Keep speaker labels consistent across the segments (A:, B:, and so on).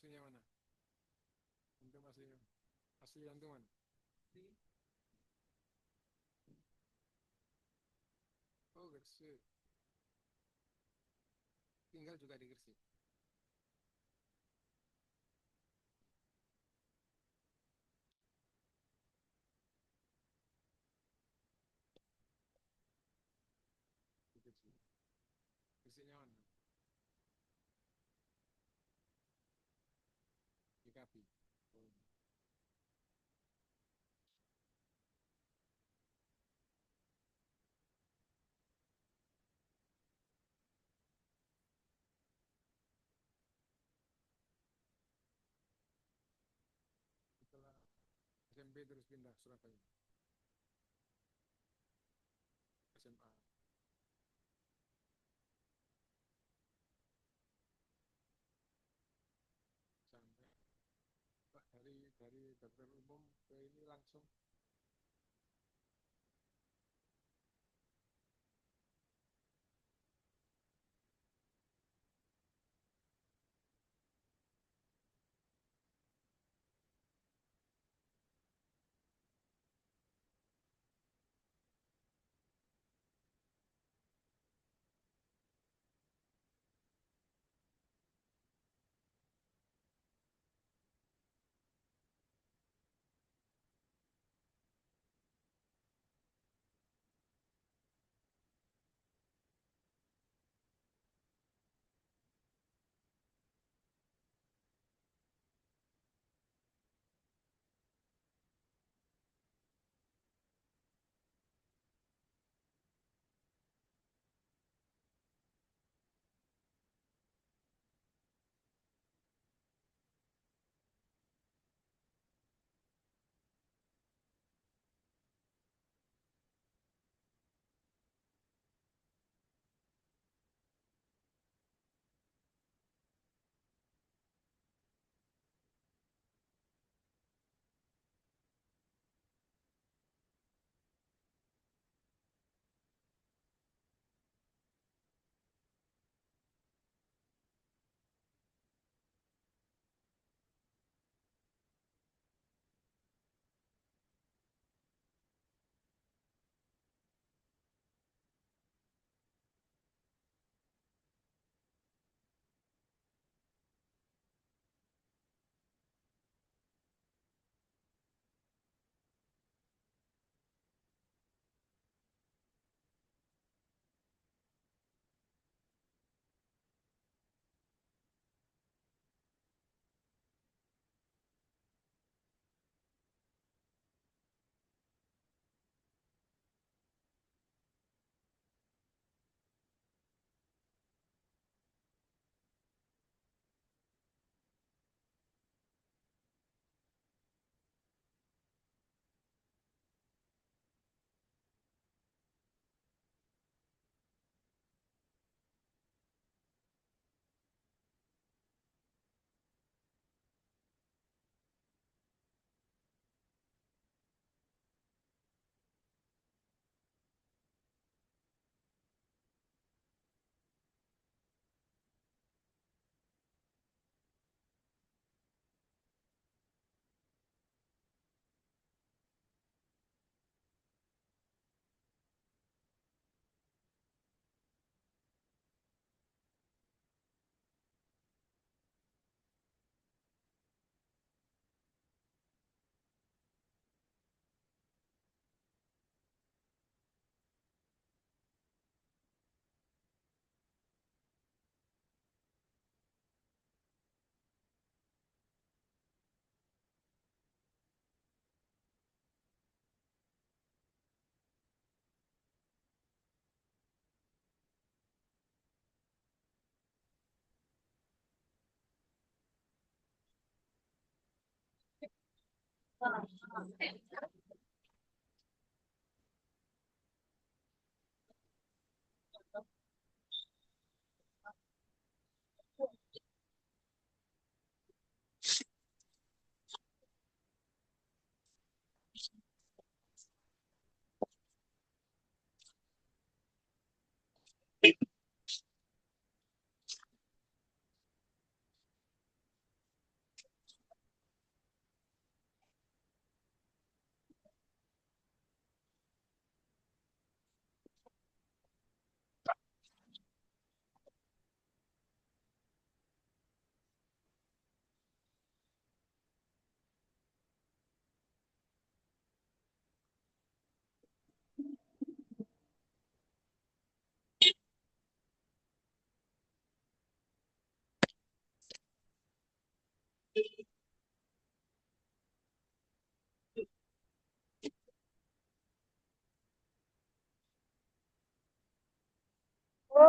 A: aslinya mana? Antum asli antum mana? Oh, Gresik. Tinggal juga di Gresik. Di Gresik. Gresiknya mana? Di Kapi. Oh. Setelah SMP terus pindah Surabaya. SMA sampai Pak, dari dokter umum ke ini langsung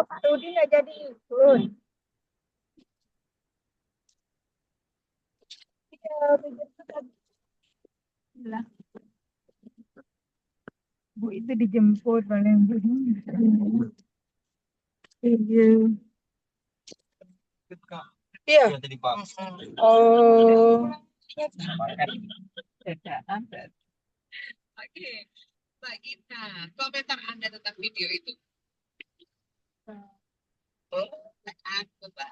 B: Pak Rudi nggak jadi ikut. Iya, dijemput lagi. Bilang, Bu itu dijemput paling. Iya. Iya. Oh. Bedaan berarti.
C: Oke, Mbak Gita, komentar Anda tentang video itu. Oh, aku, Mbak.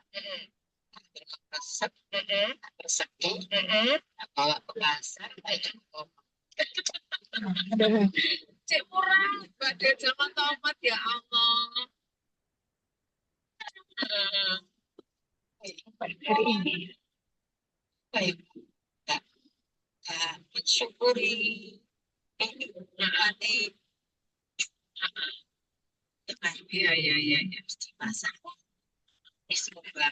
C: Resep, resep, bawa ke pasar, oh,
B: Ada.
C: cek murah, Mbak dia zaman tomat ya Allah.
B: Hari ini.
C: Baik, Mbak. Mensyukuri ini, hati. Iya, iya, iya, iya. Masak. Bismillah.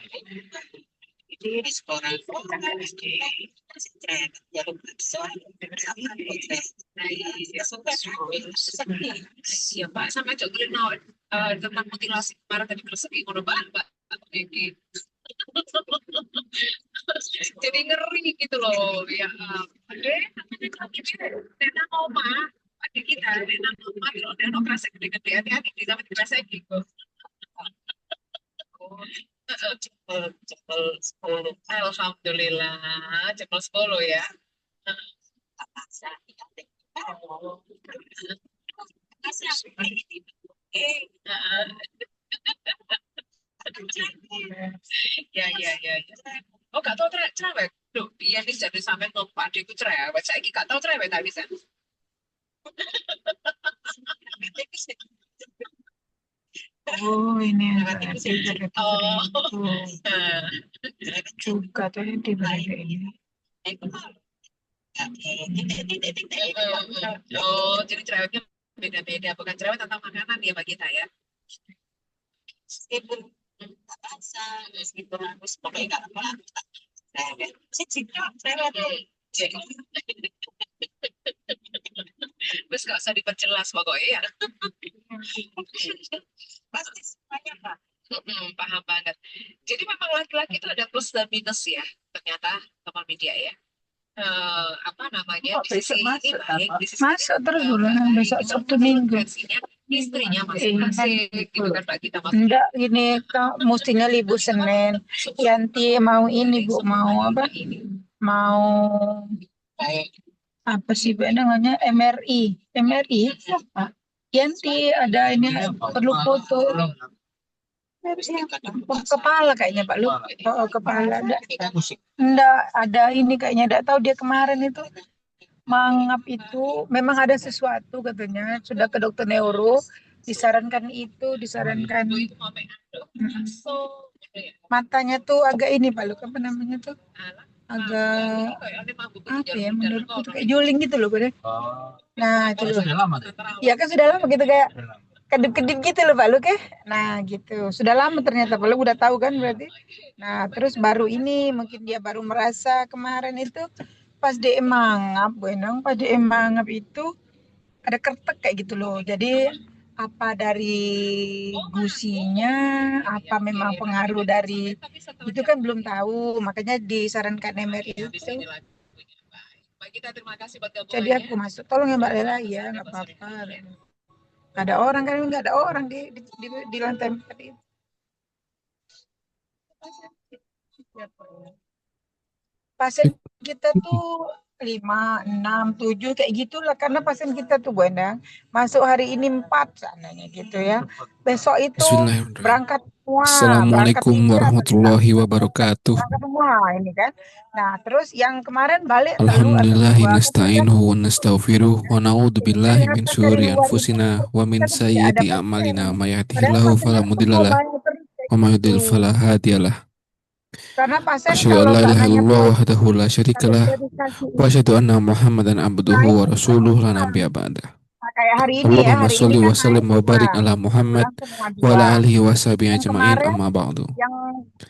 C: Ini sekolah iya Pak, sama juga tentang mutilasi kemarin tadi Gresik ngono Mbak. Iki. Jadi ngeri gitu loh ya. Ade, Nena mau mah, adik kita, Nena mau mah, kalau Nena kerasa gede-gede, hati-hati di zaman kerasa gitu. Cepel, cepel, 10. Alhamdulillah, cepel 10 ya. Ya, ya, ya, ya. Oh, gak tau cerewet. Duh, iya nih jadi sampai numpak adikku cerewet. Saya gak tau cerewet tak bisa.
B: Oh, ini berarti dari
C: Oh,
B: juga tuh yang diberi ini.
C: oh, jadi cerewetnya beda-beda. Bukan cerewet tentang makanan ya bagi saya. Meskipun tak rasa, meskipun aku sebagai gak apa, cerewet. Saya juga cerewet. Jadi, terus gak usah diperjelas pokoknya ya. Pasti semuanya Pak. Paham banget. Jadi memang laki-laki itu ada plus dan minus ya, ternyata teman media ya. Apa namanya
B: Kok
C: di
B: besok
C: sisi ini
B: masuk
C: baik,
B: apa?
C: di sisi
B: Masuk terus
C: nggak
B: bulan
C: baik.
B: besok
C: Itu
B: Sabtu
C: menurut
B: Minggu.
C: versinya istrinya
B: Iya,
C: masing-masing
B: gitu.
C: gitu kan Mbak kita maksudnya.
B: Enggak, ini mestinya libur Senin. Yanti mau ini Bu, mau apa? Mau
C: Baik.
B: apa sih Bu namanya? MRI. MRI apa? Yanti ada ini perlu foto. Kepala kayaknya Pak Lu. Oh, kepala. Enggak ada ini kayaknya. Enggak tahu dia kemarin itu mangap itu memang ada sesuatu katanya. Sudah ke dokter neuro. Disarankan itu, disarankan matanya tuh agak ini Pak Lu. Apa namanya tuh? Agak apa ya menurutku tuh kayak juling gitu loh Pak. Nah, itu loh.
A: Sudah lama tuh.
B: Ya kan sudah lama gitu kayak kedip-kedip gitu loh Pak Luke. Nah gitu. Sudah lama ternyata Pak Luke udah tahu kan berarti. Nah terus baru ini mungkin dia baru merasa kemarin itu pas dia mangap, Benang, pas dia mangap itu ada kertek kayak gitu loh. Jadi apa dari gusinya, apa memang pengaruh dari itu kan belum tahu. Makanya disarankan MRI itu.
C: Mbak kita terima kasih buat
B: Jadi
C: gabungannya.
B: aku masuk, tolong ya Mbak Lela ya, nggak apa-apa. Nggak ada orang kan nggak ada orang di lantai 4 itu. Pasien kita tuh 5, 6, 7 kayak gitulah karena pasien kita tuh Bu Endang masuk hari ini 4 sananya gitu ya. Besok itu
D: Bismillahirrahmanirrahim.
B: berangkat
D: Assalamualaikum
B: 3 atau
D: warahmatullahi wabarakatuh.
B: berangkat semua ini kan. Nah, terus yang kemarin balik telu atau
D: Alhamdulillahi
B: 2 kan udah
D: nasta'inuhu wa nastaghfiruh wa na'udzu
B: dari
D: billahi min
B: dari
D: syururi
B: luar itu
D: anfusina wa min
B: kan tidak ada
D: sayyiati
B: pasien.
D: a'malina may
B: Padahal
D: yahdihillahu fala
B: pasiennya semua
D: mudhillalah
B: banyak terus kayak
D: wa may
B: gitu.
D: yudhlil fala hadiyalah.
B: Karena pasien
D: Asyhadu an
B: kalau
D: la
B: nggak
D: ilaha
B: nanya
D: illallah
B: poin
D: wahdahu la
B: habis
D: syarikalah
B: dari kasih
D: wa asyhadu anna Muhammadan abduhu
B: naik
D: wa
B: itu kan
D: rasuluh la
B: susah.
D: nabiyya ba'da.
B: Nah, kayak hari ini ya,
D: Allahumma
B: hari ini
D: sholli
B: kan
D: wa
B: naik
D: sallim wa
B: 2,
D: barik ala Muhammad
B: pulang semua
D: wa
B: 2.
D: ala alihi wa sahbihi
B: Yang
D: ajma'in
B: kemarin,
D: amma ba'du.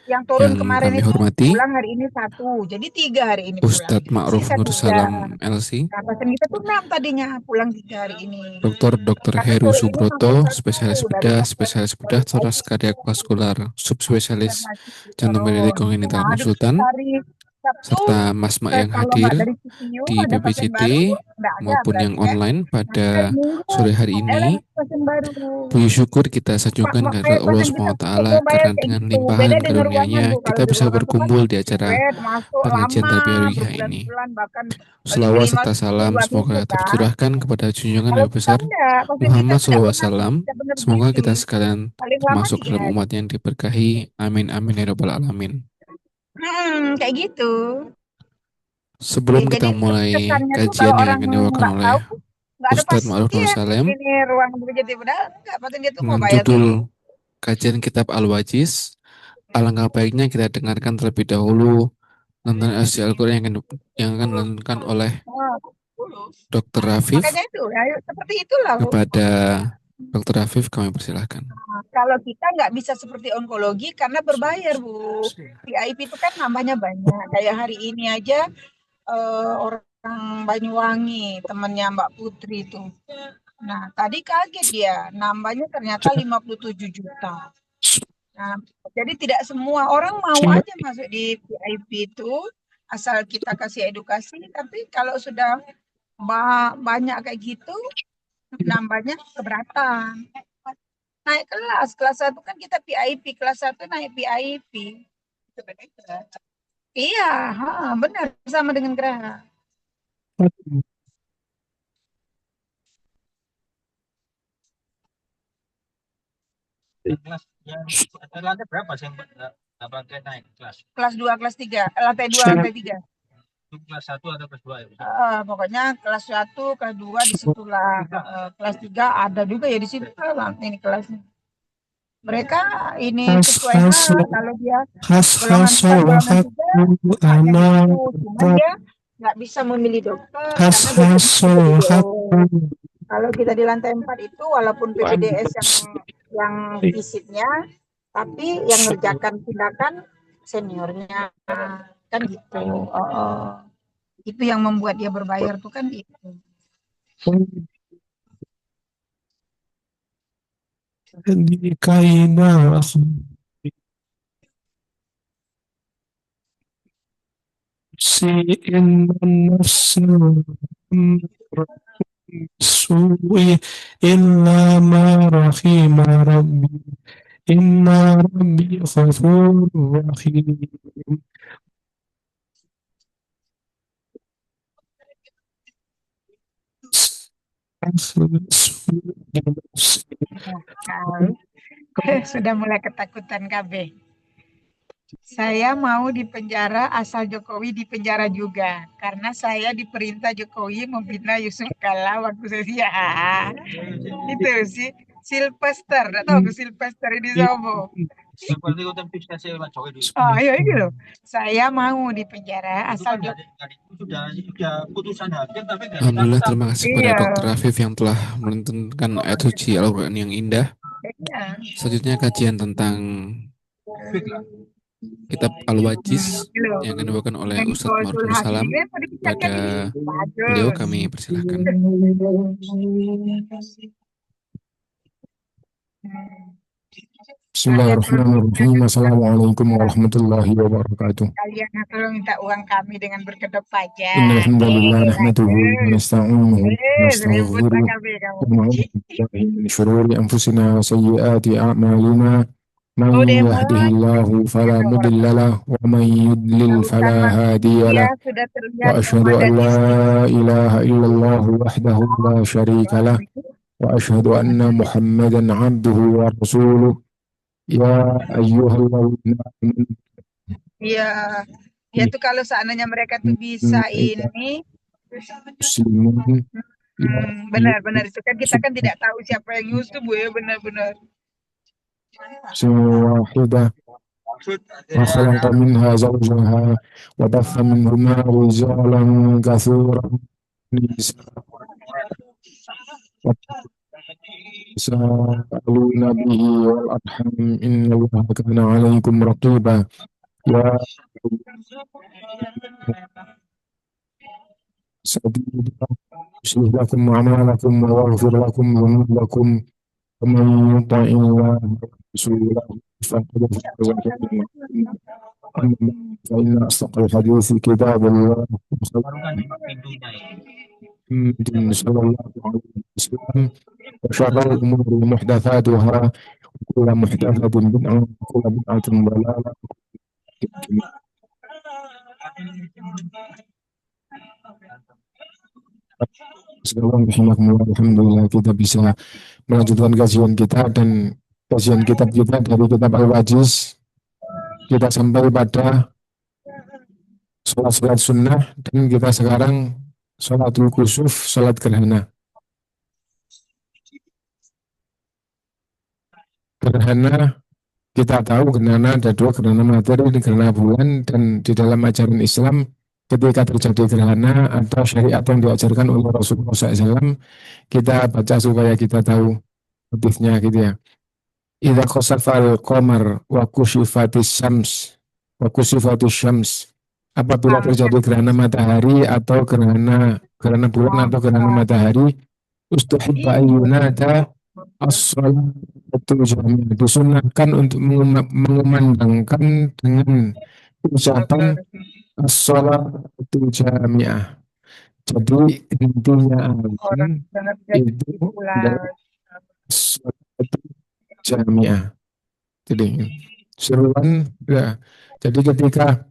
B: yang turun
D: Yang
B: kemarin
D: kami
B: itu
D: hormati
B: pulang hari ini 1, jadi 3 hari ini pulang.
D: Ustadz Ma'ruf
B: Sisa
D: Nur
B: 3.
D: Salam LC,
B: Nah, pasien kita tuh 6 tadinya, pulang 3 hari ini.
D: Dr.
B: Tapi
D: Heru
B: sore ini masuk
D: Subroto,
B: 1 dari dokter
D: spesialis bedah, toras kardiak vaskular, subspesialis jantung
B: turun.
D: meridik kongenital
B: Nah,
D: konsultan,
B: hari Sabtu,
D: serta Mas-Mak yang
B: kalau nggak
D: hadir
B: dari CCU
D: di
B: ada pasien
D: PPJT
B: baru, nggak ada
D: maupun yang
B: berarti kan.
D: online
B: Nah, kita
D: pada
B: minggu
D: sore hari
B: ada
D: ini.
B: lagi pasien baru.
D: Puji syukur kita sanjungkan kehadirat Allah
B: Pasien kita
D: SWT
B: mau bayar
D: karena
B: kayak
D: dengan
B: gitu. Beda
D: limpahan
B: dengan ruangan,
D: karunia
B: Bu. Kalau
D: kita
B: di
D: bisa
B: ruangan tuh kan
D: berkumpul di acara
B: bed masuk
D: pengajian
B: lama,
D: tarbiyah ruhiyah ini.
B: berbulan-bulan, bahkan
D: Selawat
B: 5
D: serta salam
B: bulan itu
D: semoga
B: kan.
D: tercurahkan kepada junjungan
B: Kalau
D: Nabi
B: kita
D: besar
B: enggak, pasien kita
D: Muhammad
B: tuh enggak pernah,
D: SAW.
B: enggak benar
D: Semoga
B: begitu.
D: kita sekalian
B: Paling lama
D: termasuk
B: 3
D: dalam
B: hari.
D: umat yang diberkahi. Amin amin ya rabbal alamin.
B: Kayak gitu.
D: Sebelum
B: Jadi
D: kita mulai
B: kesannya tuh
D: kajian
B: kalau
D: yang
B: orang
D: akan dibawakan
B: nggak
D: oleh
B: tahu, nggak ada
D: Ustadz Ma'ruf Nur
B: pasien
D: Salem
B: ini ruangan BPJT, padahal enggak, pasien dia tuh mau
D: dengan
B: bayar kayak
D: judul
B: gitu.
D: kajian kitab Al-Wajiz, alangkah baiknya kita dengarkan terlebih dahulu tentang isi Al-Quran yang akan dilantunkan oleh
B: Oh,
D: Dr. Rafif.
B: makanya itu, ya, seperti itulah.
D: Kepada Dr. Rafif kami persilahkan.
B: Kalau kita nggak bisa seperti onkologi karena berbayar, Bu. VIP itu kan nambahnya banyak. Kayak hari ini aja orang Banyuwangi, temannya Mbak Putri itu. Nah, tadi kaget dia, nambahnya ternyata 57 juta. Nah, jadi tidak semua orang mau aja masuk di VIP itu, asal kita kasih edukasi. Tapi kalau sudah banyak kayak gitu, nambahnya keberatan. Naik kelas 1 kan kita VIP, kelas 1 naik VIP. Iya, benar, sama dengan Geraha.
E: Lantai berapa sih yang nggak pakai naik kelas?
B: Kelas 2, kelas 3, lantai 2, lantai 3.
E: Itu kelas 1 atau kelas 2 ya?
B: Pokoknya kelas 1, kelas 2 di situlah. Kelas 3 ada juga ya di situ lah ini kelasnya. Mereka ini sesuai kalau dia golongan 4, golongan 3, haknya gitu. Cuma dia nggak bisa memilih dokter karena kalau kita di lantai 4 itu walaupun PPDS yang fisiknya, tapi yang ngerjakan tindakan seniornya kan gitu. Itu yang membuat dia berbayar tuh kan itu.
F: إلا ما رحم ربي إن ربي غفور رحيم.
B: Sudah mulai ketakutan KB. Saya mau dipenjara asal Jokowi dipenjara juga. Karena saya diperintah Jokowi membina Yusuf Kala waktu saya. Itu sih. Sylvester, tahu Sylvester ini sama. Oh iya ini loh. Saya mau dipenjara asal
D: Alhamdulillah, terima kasih kepada
B: Iya.
D: Dr. Rafif yang telah menentukan ayat suci Al-Quran yang indah.
B: Iya.
D: Selanjutnya kajian tentang kitab Al-Wajiz yang akan dibawakan oleh Ustadz Ma'ruf Nur Salam. Pada beliau kami persilahkan.
F: Bismillahirrahmanirrahim. Assalamualaikum warahmatullahi wabarakatuh.
B: Kalian kalau minta uang kami dengan berkedok pajak.
F: Innalhamdulillah nahmaduhu wa nasta'inuhu wa nastaghfiruh wa na'udzu billahi min shururi anfusina wa sayyiati a'malina. Man yahdihillahu fala mudilla lahu wa man yudlil fala hadiya lahu. Wa asyhadu an la ilaha illallah wahdahu la syarika lahu wa asyhadu anna Muhammadan 'abduhu wa rasuluh. Ya ayyuhalladzina amanu.
B: Iya. Ya tuh kalau seandainya mereka tuh bisa ini.
F: Muslimin.
B: Benar-benar itu kan kita kan tidak tahu siapa yang nyusup, Bu ya, benar-benar.
F: واحدة وخلق منها زوجها وبث منهما رجالا كثيرا ونساء تساءلون به والأرحام إن الله كان عليكم رقيبا يا سبيلا يصلح لكم أعمالكم ويغفر لكم ذنوبكم ومن يطع الله ورسوله فقد فاز فوزا عظيما أما بعد فإن أصدق الحديث كتاب الله
E: Baru kan lima pintunya ya.
F: محمد صلى الله عليه وسلم وشر الأمور محدثاتها وكل محدثة بدعة وكل بدعة ضلالة. Alhamdulillah kita bisa melanjutkan kajian kita dan kajian kitab kita dari kitab Al-Wajiz. Kita sampai pada sholat sunnah dan kita sekarang sholatul kusuf, sholat gerhana. Gerhana kita tahu gerhana ada dua, gerhana matahari dan gerhana bulan, dan di dalam ajaran Islam ketika terjadi gerhana atau syariat yang diajarkan oleh Rasulullah SAW, kita baca supaya kita tahu motifnya gitu ya. Idza khasafal qamar wa kushifatis syams apabila terjadi gerhana matahari atau gerhana bulan atau gerhana matahari, ustuhibba ayyunada as-salatu jami'ah, disunahkan untuk mengumandangkan dengan ucapan as-salatu jami'ah. Jadi intinya itu adalah as-salatu jami'ah. Jadi seruan ya. Jadi ketika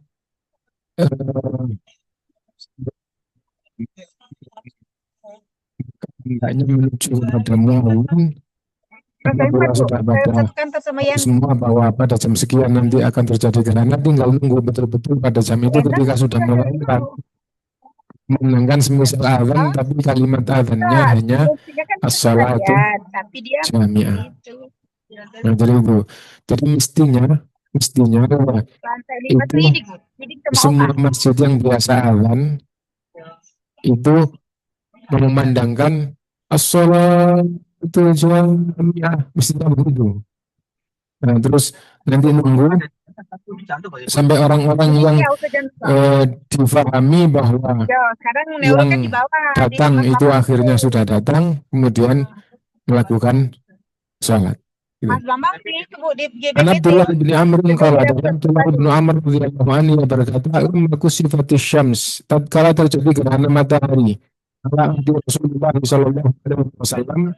F: hendaknya menuju kepada Mu'awun, apabila sudah pada semua bahwa pada jam sekian nanti akan terjadi gerhana, tinggal nunggu betul-betul pada jam itu ketika sudah mulai menenangkan semisal azan, tapi kalimat azannya hanya as-salatu jami'ah. Nah, jadi itu. Jadi mestinya itu semua masjid yang biasa azan itu memandangkan as-salatu jami'ah, mestinya begitu. Nah, terus nanti nunggu sampai orang-orang yang difahami bahwa yang datang itu akhirnya sudah datang, kemudian melakukan sholat. Abdullah bin Amr radhiyallahu anhu berkata, "Aku sifatis syams, tatkala terjadi gerhana matahari, kala Rasulullah sallallahu alaihi wasallam,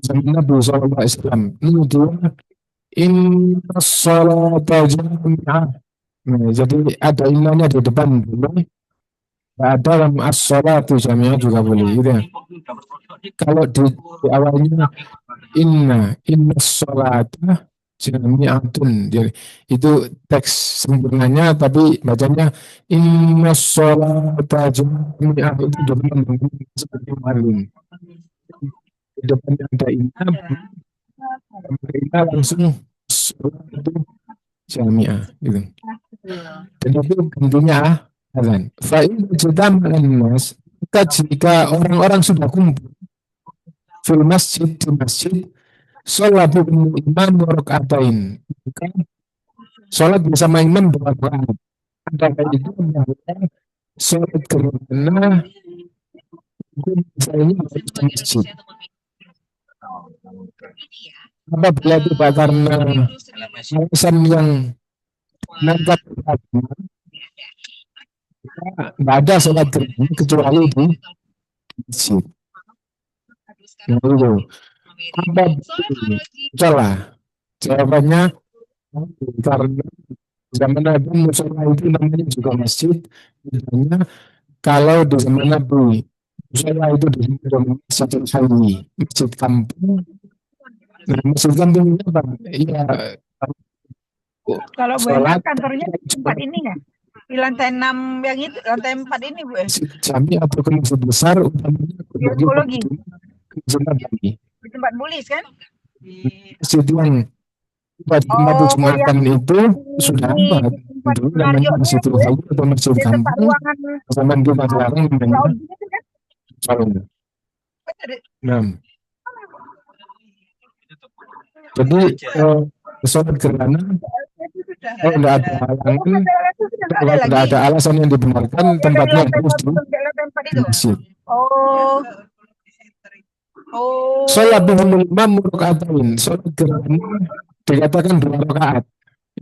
F: zaman Nabi sallallahu alaihi wasallam, nudiya inna sholata jami'ah." Nah, jadi ada imamnya di depan boleh, ada as-sholatu jami'ah juga boleh gitu ya. Kalau di awalnya inna sholata jami'atun, jadi itu teks sempurnanya, tapi bacanya inna sholata jami'ah, itu depan seperti malin. Di depannya ada imam, mereka langsung sholat itu jami'ah gitu. Dan itu intinya azan. Fa'in jadama'an nas, jika orang-orang sudah kumpul fil masjid, di masjid, sholat imam rokaatain, sholat bersama imam 2 rakaat. Ada itu sholat gerhana misalnya di masjid. Apabila tidak karena alasan yang nangkap nggak ada sholat gerhana kecuali di masjid. Nah, itu apa salah? Jawabannya karena zaman Nabi musola itu namanya juga masjid. Misalnya kalau di zaman Nabi musola itu disebut masjid Hayy, masjid kampung. Nah, masjid kampung itu apa? Iya.
B: Kalau Bu Endang kantornya di tempat ini nggak? Di lantai 6 yang itu, lantai 4 ini Bu.
F: Jami atau ke masjid besar utamanya
B: Biologi.
F: Di
B: tempat bulis kan?
F: Masjid yang pada Jumatan itu sudah ada. Dulu namanya Masjidil Hayy atau Masjid Kampung. Zaman kita sekarang namanya Salon. Nah, Jadi sholat gerhana kalau tidak ada halangan, kalau tidak ada alasan yang dibenarkan, tempatnya harus di masjid.
B: Oh. Oh.
F: Sholat bihimul imam rokaatain. Sholat gerhana dikatakan 2 rakaat.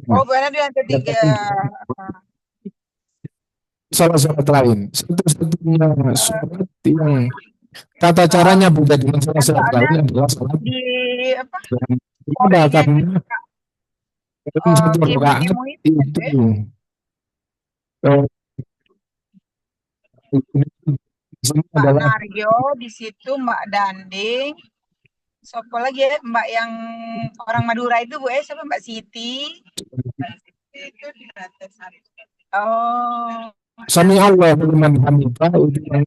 B: Oh, benar yang ketiga.
F: Sholat lain. Satu-satunya sholat yang tata caranya beda dengan sholat lain adalah sholat
B: Di apa?
F: ada karena dalam satu rakaat
B: Demo
F: itu ini
B: Pak
F: adalah
B: Naryo, di situ Mbak Danding. Siapa lagi ya? Mbak yang orang Madura itu Bu, siapa Mbak Siti? Oh.
F: Sami Allah liman hamidah itu yang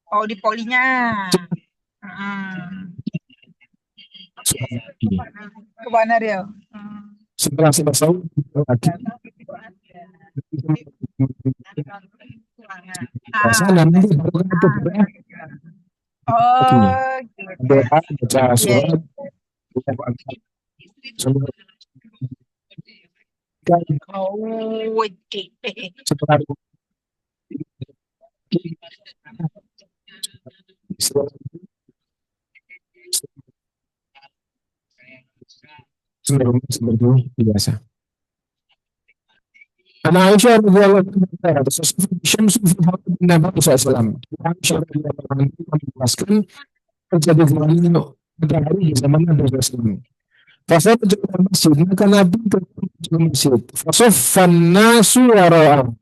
B: Oh, di polinya. Ke Pak Naryo.
F: setelah selesai lagi nanti baru itu
B: Oh,
F: doa baca surat setelah seperti biasa. Ana Aisyah radhiyallahu anha Syamsu fi haqq Nabi sallallahu Aisyah radhiyallahu anha menjelaskan terjadi matahari di zaman Nabi sallallahu Fasal ke masjid, maka Nabi ke masjid. Fasoffan nasu wara'ahu.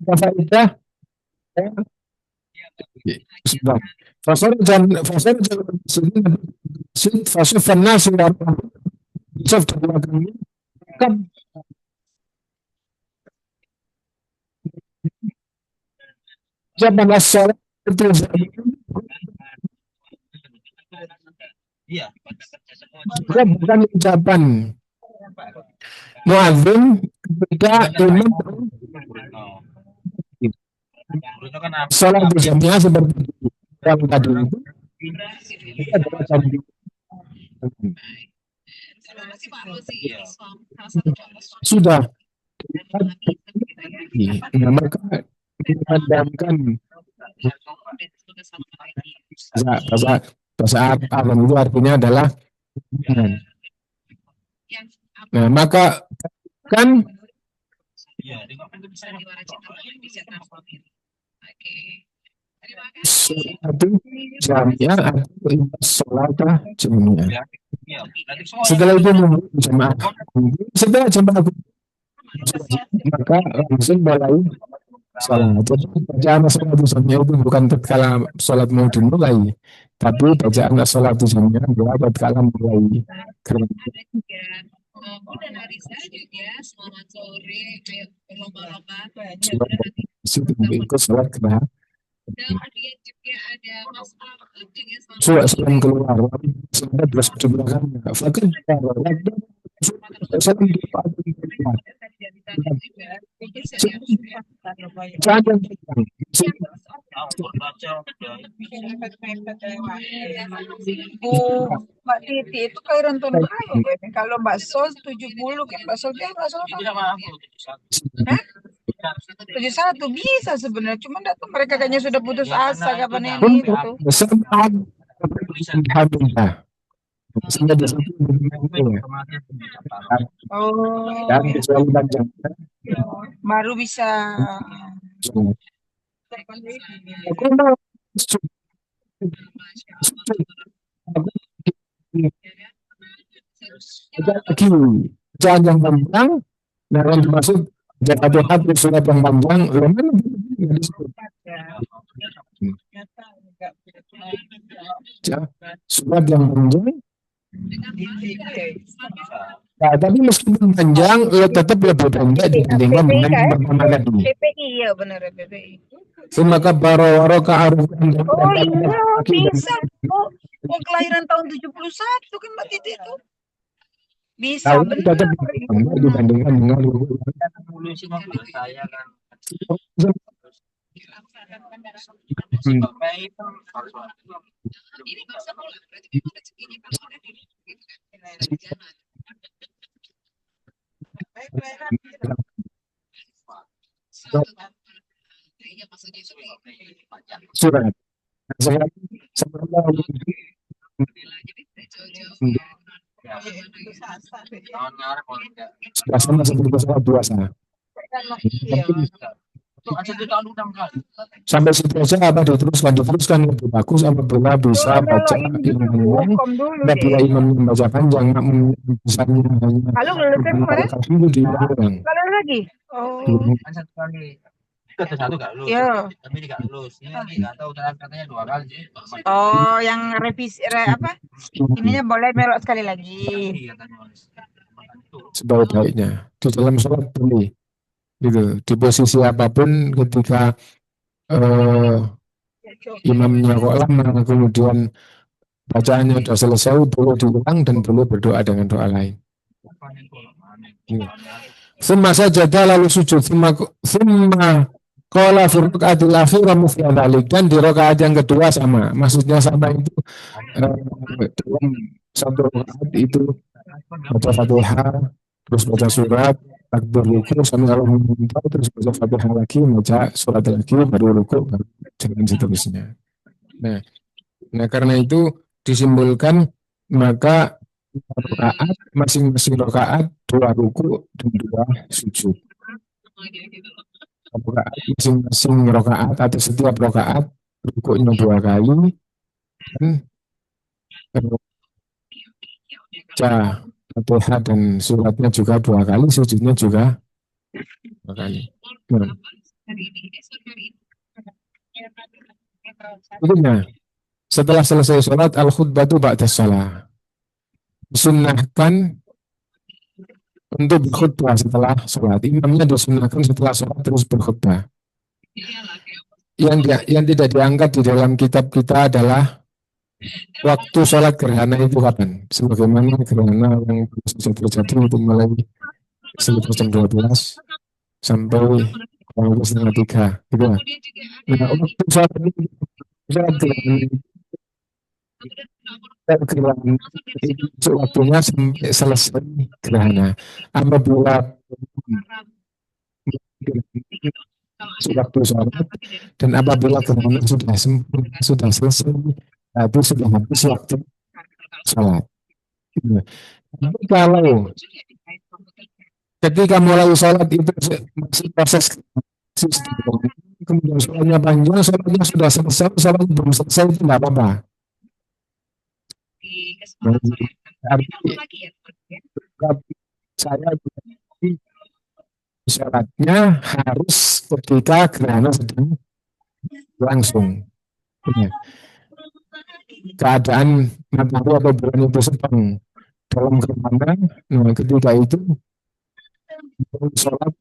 F: Apa faedah? Fasal masjid, fasoffan nasu wara'ahu. Sof terbelakang kan zaman as-salat itu bukan ucapan muadzin ketika imam salat berjamaah seperti yang tadi itu adalah tadi. Sudah maka dipadamkan saat azan itu artinya adalah nah maka kan satu jamnya atau sholat jamnya. Setelah itu jamaah, setelah jamaah maka langsung mulai sholat. Jadi bacaan sholat jamnya itu bukan tatkala sholat mau dimulai, tapi bacaan sholat jamnya adalah tatkala mulai.
C: Bunda Narisa juga selamat sore, ayo berlomba-lomba.
F: Ikut sholat kebahagiaan.
C: Kemudian juga ada Mas Ahmad juga
F: Surat salam keluar, sudah 2 kan? Fakir salam jangan
B: Mbak Titi itu kelahiran tahun berapa? Kalau Mbak Sol 70 kan Mbak Sol dia Mbak Sol 71 bisa sebenarnya, cuma tuh mereka kayaknya sudah putus asa kapan ini itu. Oh, baru bisa.
F: Jangan yang panjang, nah dimaksud jangan hati surat yang panjang, surat yang panjang. Nah, tapi meskipun panjang, tetap lebih pendek dibandingkan dengan yang pertama tadi.
B: PPI ya benar PPI.
F: Maka baro aruf.
B: Oh iya bisa. Oh kelahiran tahun 71 kan Mbak Titi itu. Bisa benar.
F: Tetap dibandingkan dengan
E: dulu sih mobil saya kan.
F: Hmm.
E: Bapak itu harus
C: Ini masa pulang, berarti memang rezekinya kalau udah di gitu kan. Di jalan. Suatu kan. Iya maksudnya itu
F: Surat. Surat.
C: jadi jauh-jauh ya.
E: tahun ngarep kalau enggak.
F: Sudah sama seperti surat puasa.
B: Iya.
E: Itu aja di tahun udah kali.
F: Sampai situ aja apa diteruskan lebih bagus apabila bisa
B: Kalau
F: baca
B: ini dulu,
F: imamnya.
B: kom dulu
F: Apabila
B: deh.
F: imam membaca panjang, makmum misalnya hanya
B: Lalu lulusnya kemarin?
F: alhamdulillah doang.
B: Lalu lagi? Oh,
E: Kan satu kali. Kata satu gak lulus.
B: iya.
E: Tapi ini gak lulus. Ini lagi gak tahu katanya 2 kali sih.
B: Oh, yang revisi apa? Ininya boleh melok sekali lagi.
E: Iya katanya.
F: Sebaik-baiknya di dalam sholat boleh gitu, di posisi apapun ketika imamnya kok lama kemudian bacaannya sudah selesai boleh diulang dan boleh berdoa dengan doa lain. Summa sajada lalu sujud, summa qala fi raqatil akhirah mithla dzalik, dan di rakaat yang kedua sama, maksudnya sama itu dalam satu rakaat itu baca Fatihah, terus baca surat, takbir ruku sambil Allah meminta, terus baca Fatihah lagi, baca surat lagi, baru ruku, baru dan seterusnya. Nah karena itu disimpulkan maka rakaat masing-masing rakaat 2 ruku dan 2 sujud. Rakaat masing-masing rakaat atau setiap rakaat rukunya 2 kali dan baca Fatihah dan suratnya juga 2 kali, sujudnya juga 2 kali. Nah, berikutnya, setelah selesai sholat al-khutbatu ba'da shalah, disunnahkan untuk berkhutbah setelah sholat. Imamnya disunnahkan setelah sholat terus berkhutbah. Yang tidak diangkat di dalam kitab kita adalah waktu sholat gerhana itu kapan? Sebagaimana gerhana yang baru terjadi itu mulai sekitar jam 12 sampai kurang lebih setengah 3 gitu lah. Nah, waktu sholat gerhana itu waktunya sampai selesai gerhana. Apabila waktu sholat dan apabila gerhana sudah sempurna, sudah selesai, itu sudah habis waktu sholat. Tapi kalau ketika mulai sholat itu masih proses kemudian sholatnya panjang, sholatnya sudah selesai, sholatnya belum selesai, itu tidak apa-apa. Artinya saya sholatnya harus ketika gerhana sedang langsung. Ya. Keadaan matahari atau bulan itu sedang dalam gerhana, nah ketika itu sholat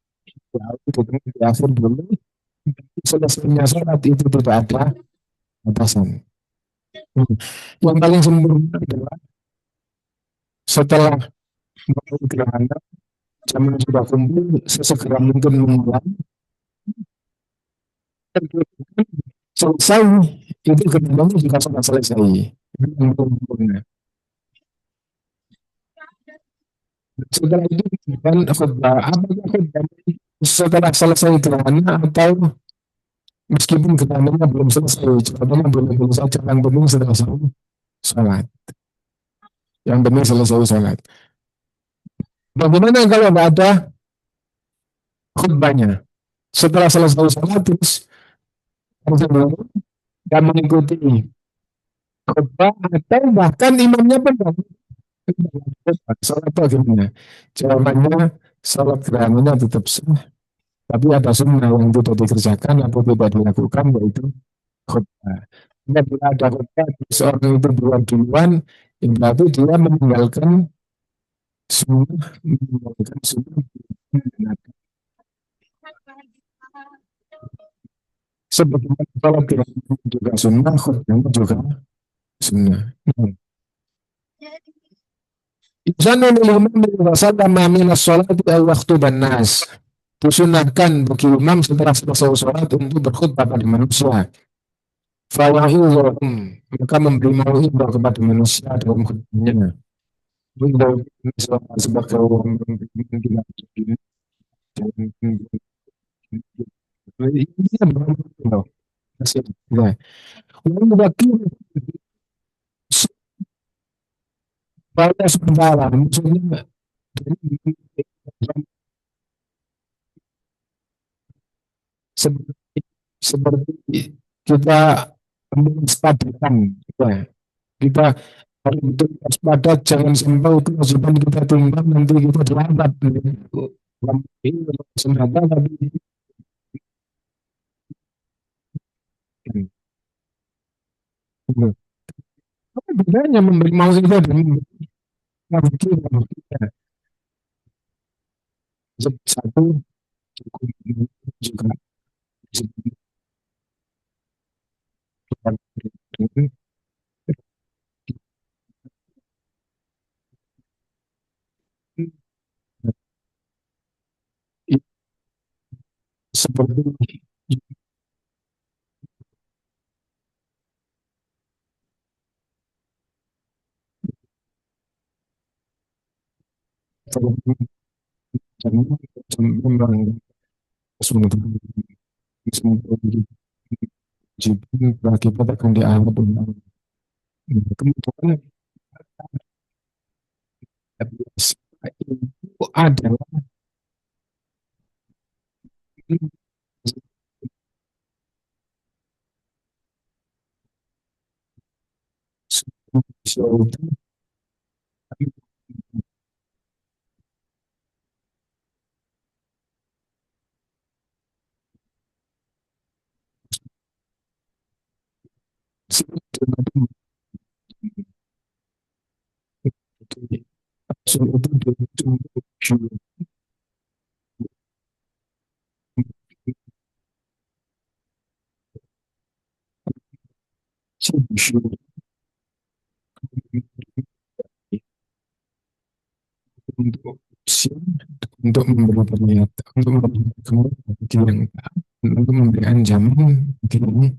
F: di akhir dulu, selesainya sholat itu tidak ada batasan. Yang paling sempurna adalah setelah gerhana jam sudah kumpul, sesegera mungkin memulai selesai, itu gerhananya juga sudah selesai. Yang sempurna. Setelah itu dan khutbah, apakah khutbah setelah selesai gerhana atau meskipun gerhananya belum selesai, jawabannya boleh-boleh saja, yang penting selesai sholat. Yang penting selesai sholat. Bagaimana kalau nggak ada khutbahnya? Setelah selesai sholat terus nggak mengikuti khutbah atau bahkan imamnya pun sholat bagaimana? Jawabannya sholat gerhananya tetap sah, tapi ada sunnah yang tidak dikerjakan atau tidak dilakukan, yaitu khutbah. Bila ada khutbah seorang itu duluan, berarti dia meninggalkan sunnah, sebagaimana sholat gerhana juga sunnah, khutbahnya juga sunnah. Izanu lil mu'min wa sallama min as-salati aw yaktuban nas. disunahkan bagi imam setelah selesai sholat untuk berkhutbah pada manusia. Fawa'idhum, maka memberi mau'idhah kepada manusia dalam khutbahnya. Untuk sebagai orang ini pada sementara maksudnya seperti, seperti kita mewaspadai ya. Kita harus betul waspada, jangan sampai itu kewajiban kita tinggal nanti kita terlambat senjata tapi apa bedanya memberi mau itu dan memberi kita satu cukup juga seperti memang semua berakibat akan dianggap kemudian itu adalah untuk memberi pernyataan, untuk memberi untuk memberi ancaman ini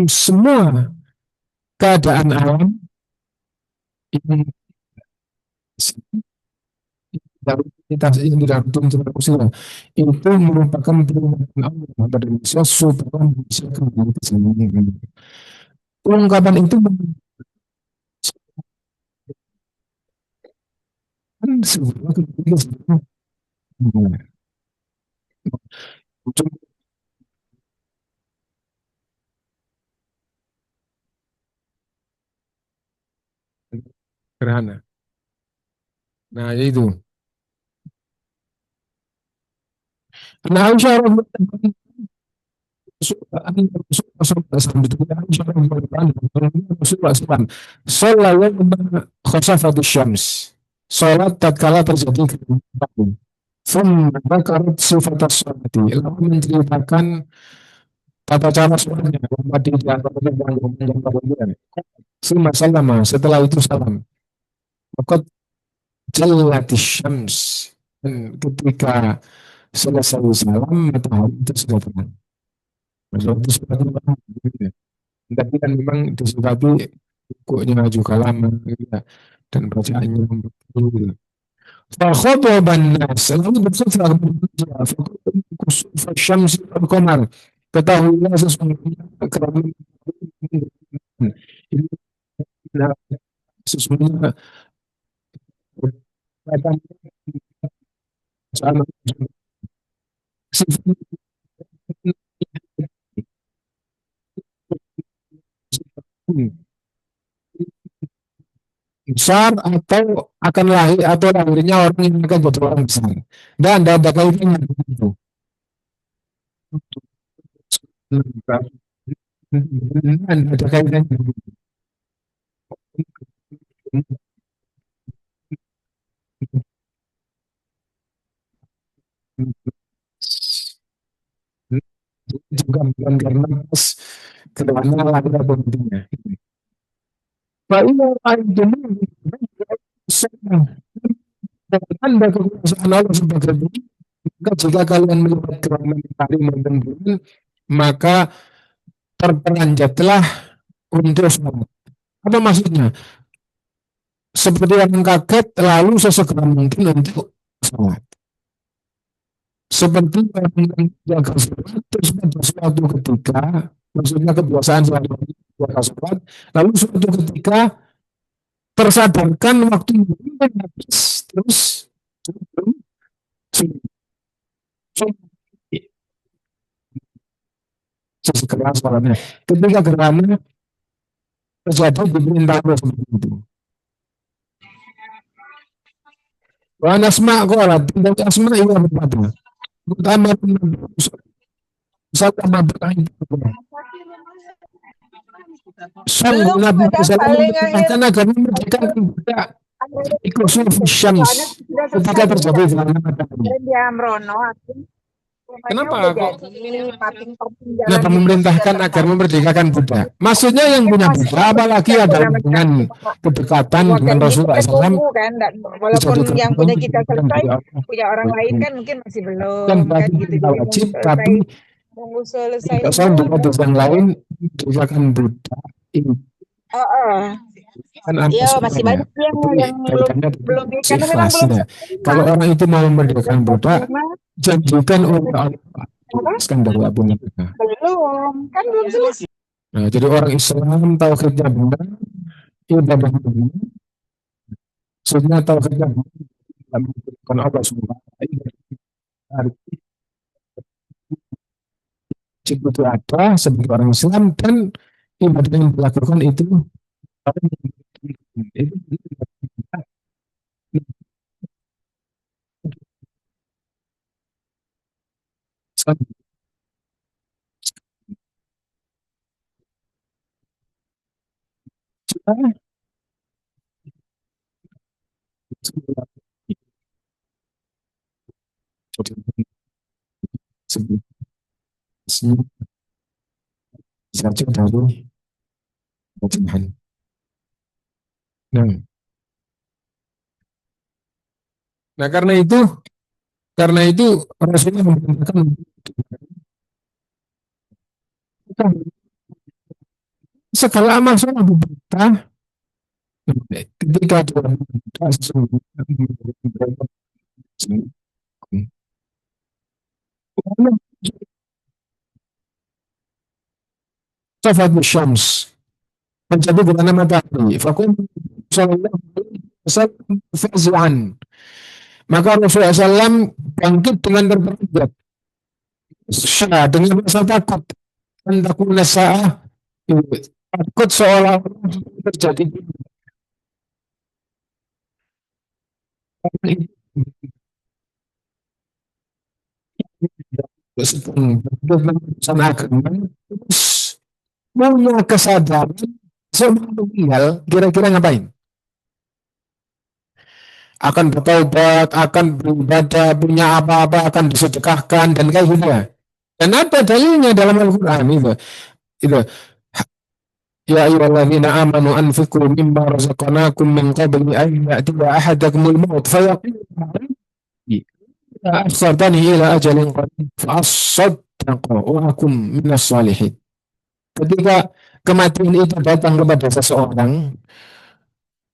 F: semua keadaan alam yang tidak itu merupakan peringatan Allah pada manusia supaya manusia kembali ke sana. Ungkapan itu sebuah kebenaran gerhana. Nah itu. Nah Aisyah sholat tatkala terjadi kegelapan. Dzakarat sifat as-sholati, lalu menceritakan tata cara sholatnya. Setelah itu salam. Maka jalatis syams, dan ketika selesai salam matahari itu sudah terang. Itu seperti itu. Tapi kan memang disikapi rukuknya juga lama ya, dan bacaannya gitu. Fakhotoban nas, lalu berkhutbah kepada kusuf syamsi wal qamar. Ketahuilah sesungguhnya kerana ini sesungguhnya besar atau akan lahir atau lahirnya orang yang akan jadi orang besar, dan tidak ada kaitannya dengan itu. Dan ada kaitannya dengan itu. gambaran karena pas karena ada pentingnya. Pak ini Anda kekuasaan Allah sebagai Tuhan, maka jika kalian melihat kerana matahari maupun bulan, maka terperanjatlah untuk sholat. Apa maksudnya? Seperti orang kaget, lalu sesegera mungkin untuk sholat. Seperti orang yang jaga sholat, terus pada suatu ketika, maksudnya kebiasaan selalu jaga sholat, lalu suatu ketika tersadarkan waktu itu habis, terus sesegera sholatnya. Ketika gerhana terjadi diperintah Allah seperti itu. Wa nasma qala dan asma iya berpada. Pertama sama berakhir. Sungguh
B: Belum
F: Nabi
B: pada
F: SAW
B: paling akhir
F: memerintahkan agar memerdekakan budak ikut sufi syams
B: sudah
F: ketika
B: selesai
F: terjadi
B: enggak?
F: gerhana matahari.
B: Kemarin di Amrono, rumahnya
F: Kenapa
B: udah
F: kok
B: jadi, pating-pating jalan
F: Kenapa
B: itu sudah
F: memerintahkan agar
B: terpasang.
F: memerdekakan budak? Maksudnya yang
B: Kan
F: punya
B: masih
F: budak, apalagi
B: tidak
F: ada
B: namanya
F: hubungan kedekatan
B: buat
F: dengan
B: kayak gitu
F: Rasulullah
B: kan
F: SAW,
B: tunggu kan. Walaupun
F: jadi
B: yang
F: gerbang
B: punya kita
F: yang
B: selesai,
F: dari Allah.
B: punya orang lain kan mungkin masih
F: Kan
B: belum kan
F: bagi
B: gitu.
F: kita
B: Jadi
F: wajib,
B: nunggu
F: tapi
B: selesai
F: tidak
B: semua
F: untuk hadis yang lain, memerdekakan budak ini
B: oh, oh.
F: kan ada
B: Ya masih
F: sunnahnya.
B: banyak yang
F: Tapi
B: belum
F: kaitannya
B: belum
F: dengan
B: karena memang belum
F: ikhlasnya.
B: terima
F: Kalau orang itu mau memerdekakan
B: belum
F: budak,
B: terima
F: janjikan oleh Allah
B: apa
F: bebaskan dari api neraka.
B: belum kan belum selesai.
F: Nah, jadi orang Islam tauhidnya benar, ibadahnya benar, maksudnya tauhidnya benar, tidak membutuhkan Allah Subhanahu wa taala. Wajib itu ada sebagai orang Islam dan ibadah yang dilakukan itu sebelumnya saja dari Tuhan. Nah, nah karena itu Rasulullah memerintahkan segala amal sholat diperintah ketika Tuhan memerintah sesungguhnya Safat Syams menjadi gerhana matahari. Fakun sallallahu alaihi wasallam fazi'an. Maka Rasulullah SAW bangkit dengan terperanjat. Dengan rasa takut. Dan takutnya sa'ah. Takut seolah-olah terjadi. Urusan agama terus punya kesadaran sebelum meninggal kira-kira ngapain? Akan bertobat, akan beribadah, punya apa-apa akan disedekahkan dan kayak gitu ya. Dan apa dalilnya dalam Al-Quran itu? Itu ya ayyuhalladzina amanu anfiqu mimma razaqnakum min qabli an ya'tiya ahadakumul maut fayaqulu akhartani ila ajalin qarib fa asaddaq wa akum minas salihin. Ketika kematian itu datang kepada seseorang,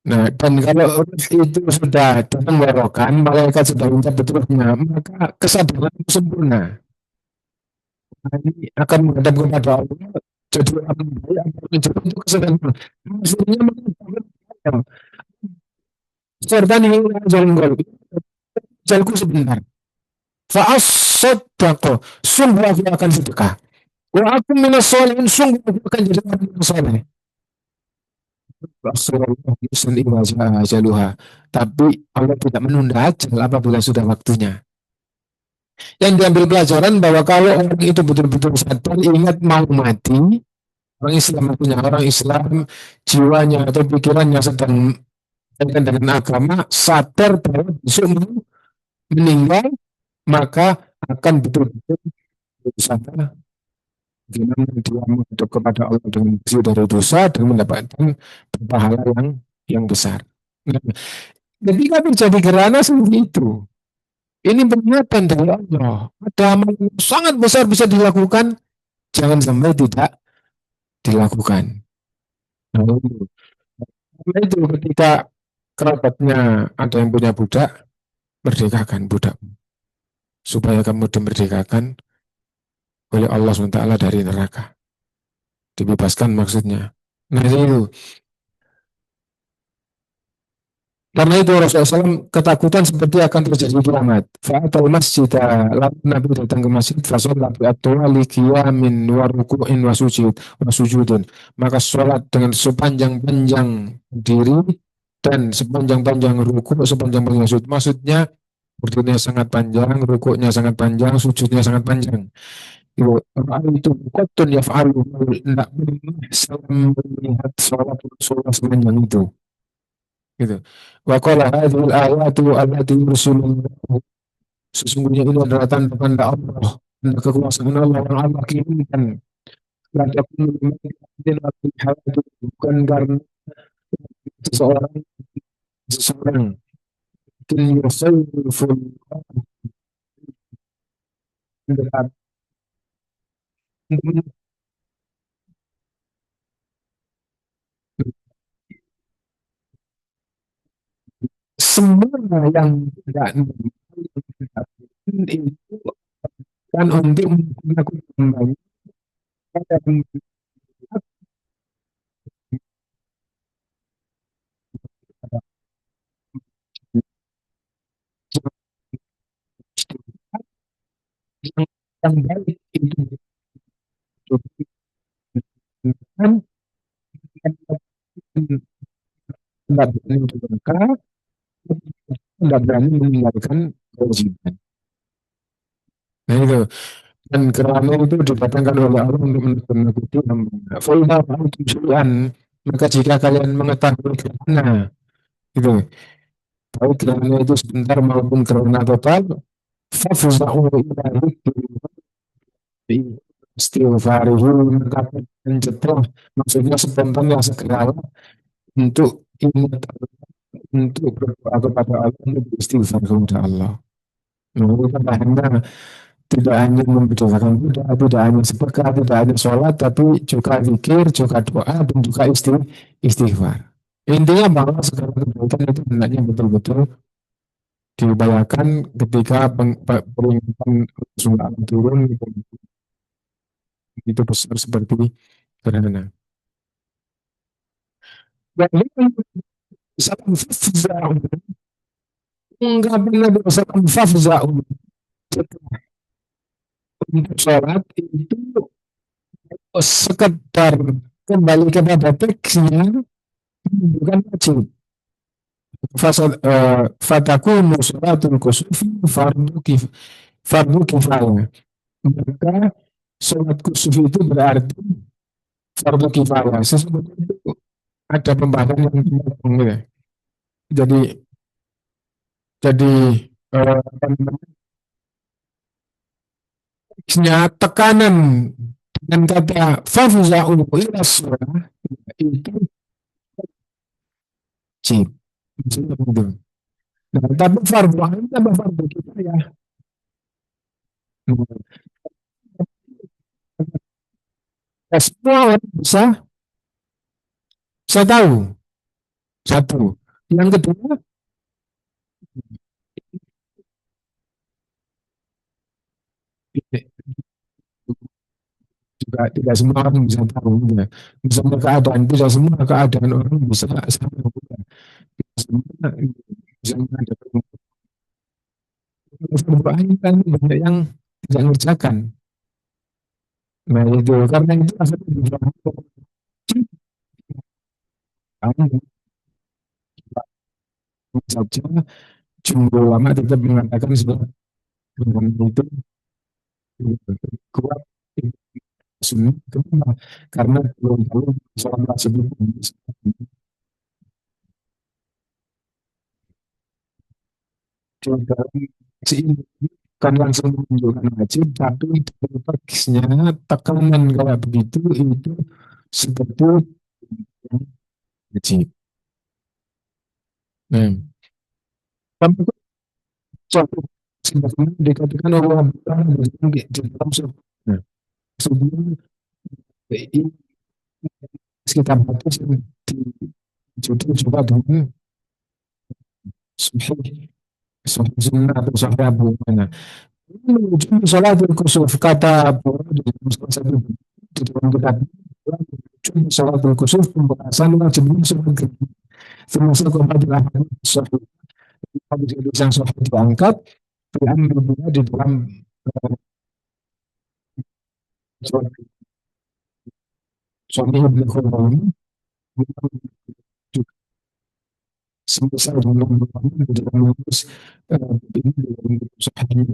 F: nah, dan kalau itu sudah tenggorokan, malaikat sudah mencabut ruhnya, maka kesadaran itu sempurna. Nah, ini akan menghadap kepada Allah, jadi orang baik, akan itu kesadaran. Maksudnya mengatakan, serta nih jalan golok, jalanku sebentar. Fa'as-saddaqo, sungguh aku akan sedekah. Wa aku minas sholihin, sungguh aku akan jadi orang yang soleh. Tapi Allah tidak menunda ajal apabila sudah waktunya. Yang diambil pelajaran bahwa kalau orang itu betul-betul sadar, ingat mau mati, orang Islam artinya orang Islam jiwanya atau pikirannya sedang dengan agama, sadar bahwa besok mau meninggal, maka akan betul-betul berusaha Gimana dia menghadap kepada Allah dengan bersih dari dosa dan mendapatkan pahala yang besar. Nah, ketika terjadi gerhana seperti itu, ini peringatan dari Allah. Ada amal yang sangat besar bisa dilakukan, jangan sampai tidak dilakukan. Nah, itu ketika kerabatnya ada yang punya budak, merdekakan budak supaya kamu dimerdekakan oleh Allah SWT dari neraka. Dibebaskan maksudnya. Nah itu. Karena itu Rasulullah SAW ketakutan seperti akan terjadi kiamat. Fa'atal masjid, lalu Nabi datang ke masjid, fasolat bi'atwali qiyamin wa ruku'in wa sujudin. Maka sholat dengan sepanjang-panjang diri dan sepanjang-panjang ruku, sepanjang-panjang sujud. Maksudnya berdirinya sangat panjang, rukuknya sangat panjang, sujudnya sangat panjang. Itu kotun yaf'alu, tidak pernah melihat sholat Rasulullah sepanjang itu. Gitu. Wa qala hadhil ayatu allati yursilullah. Sesungguhnya ini adalah tanda-tanda Allah, tanda kekuasaan Allah yang Allah kirimkan. La takunu bukan karena seseorang seseorang mungkin yusayful semua yang tidak itu kan untuk melakukan banyak yang baik itu kan tidak berani mereka tidak berani meninggalkan kewajiban. Nah itu dan kerana itu didatangkan oleh Allah untuk menakuti hamba. Fa'idha fa'altum syai'an, maka jika kalian mengetahui kerana itu baik kerana itu sebentar maupun kerana total, fafza'u ila istighfarihi, maka mencegah, maksudnya spontan yang segera untuk ingat untuk berdoa kepada Allah, untuk beristighfar kepada Allah. Karena tidak hanya membedakan budak, tidak hanya sedekah, tidak hanya sholat, tapi juga zikir, juga doa, dan juga istighfar. Intinya bahwa segala kebaikan itu hendaknya betul-betul diupayakan ketika peringatan Rasulullah turun itu besar seperti gerhana. Enggak pernah berdasarkan fafza'un untuk sholat itu sekedar kembali kepada teksnya bukan wajib. Fatakunu sholatul kusufi fardu kifayah. Maka sholat kusuf itu berarti fardu kifayah. Sesungguhnya itu ada pembahasan yang dipotong ya. Jadi tekanan dengan kata fafza'u ila sholat itu wajib. Maksudnya begitu. Nah, tapi fardu ain tambah fardu kifayah. Nah, semua orang bisa tahu. Satu. Yang kedua, juga tidak semua orang bisa tahu. Ya. Misalnya keadaan, tidak semua keadaan orang bisa sama. Tidak semua bisa ada fardu kan banyak yang tidak mengerjakan. Nah itu karena itu akhirnya saja jumlah ulama tetap mengatakan sebuah itu kuat sunnah karena belum tahu sholat sebelum dalam ini bukan langsung menunjukkan wajib, tapi konteksnya tekanan kayak begitu itu seperti wajib. Nah, tapi suatu sebagaimana dikatakan Allah Taala di dalam surah. Nah, sebelum ini kita baca di judul coba dengan sahih sunnah atau sahih Abu Mana. Menuju salatul kusuf kata Abu di dalam salah satu di dalam kitab menuju salatul kusuf pembahasan wajibnya sholat gerhana. Termasuk kepada sahih hadis yang sahih diangkat diambil di dalam sahih Ibnu Khuzaimah semisal dengan di dalam lulus ini dalam sahih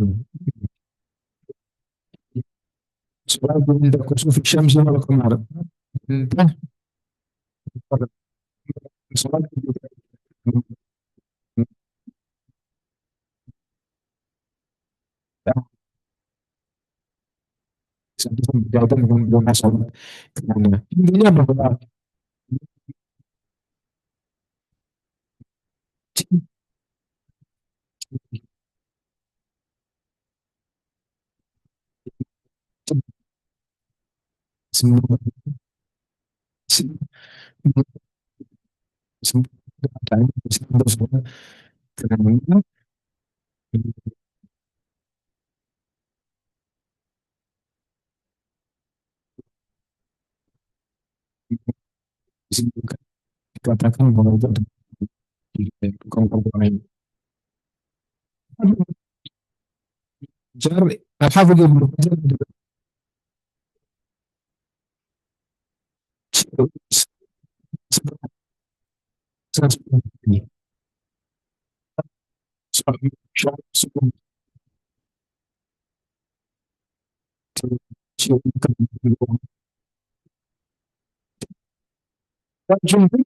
F: sholat inda kusufi syamsi wal qamar entah sholat bisa berkaitan dengan doa sholat karena intinya bahwa semua keadaan bisa bersolat karena disebutkan dikatakan bahwa itu ada di kaum-kaum lain. Jar Al-Hafidz Ibnu Hajar ini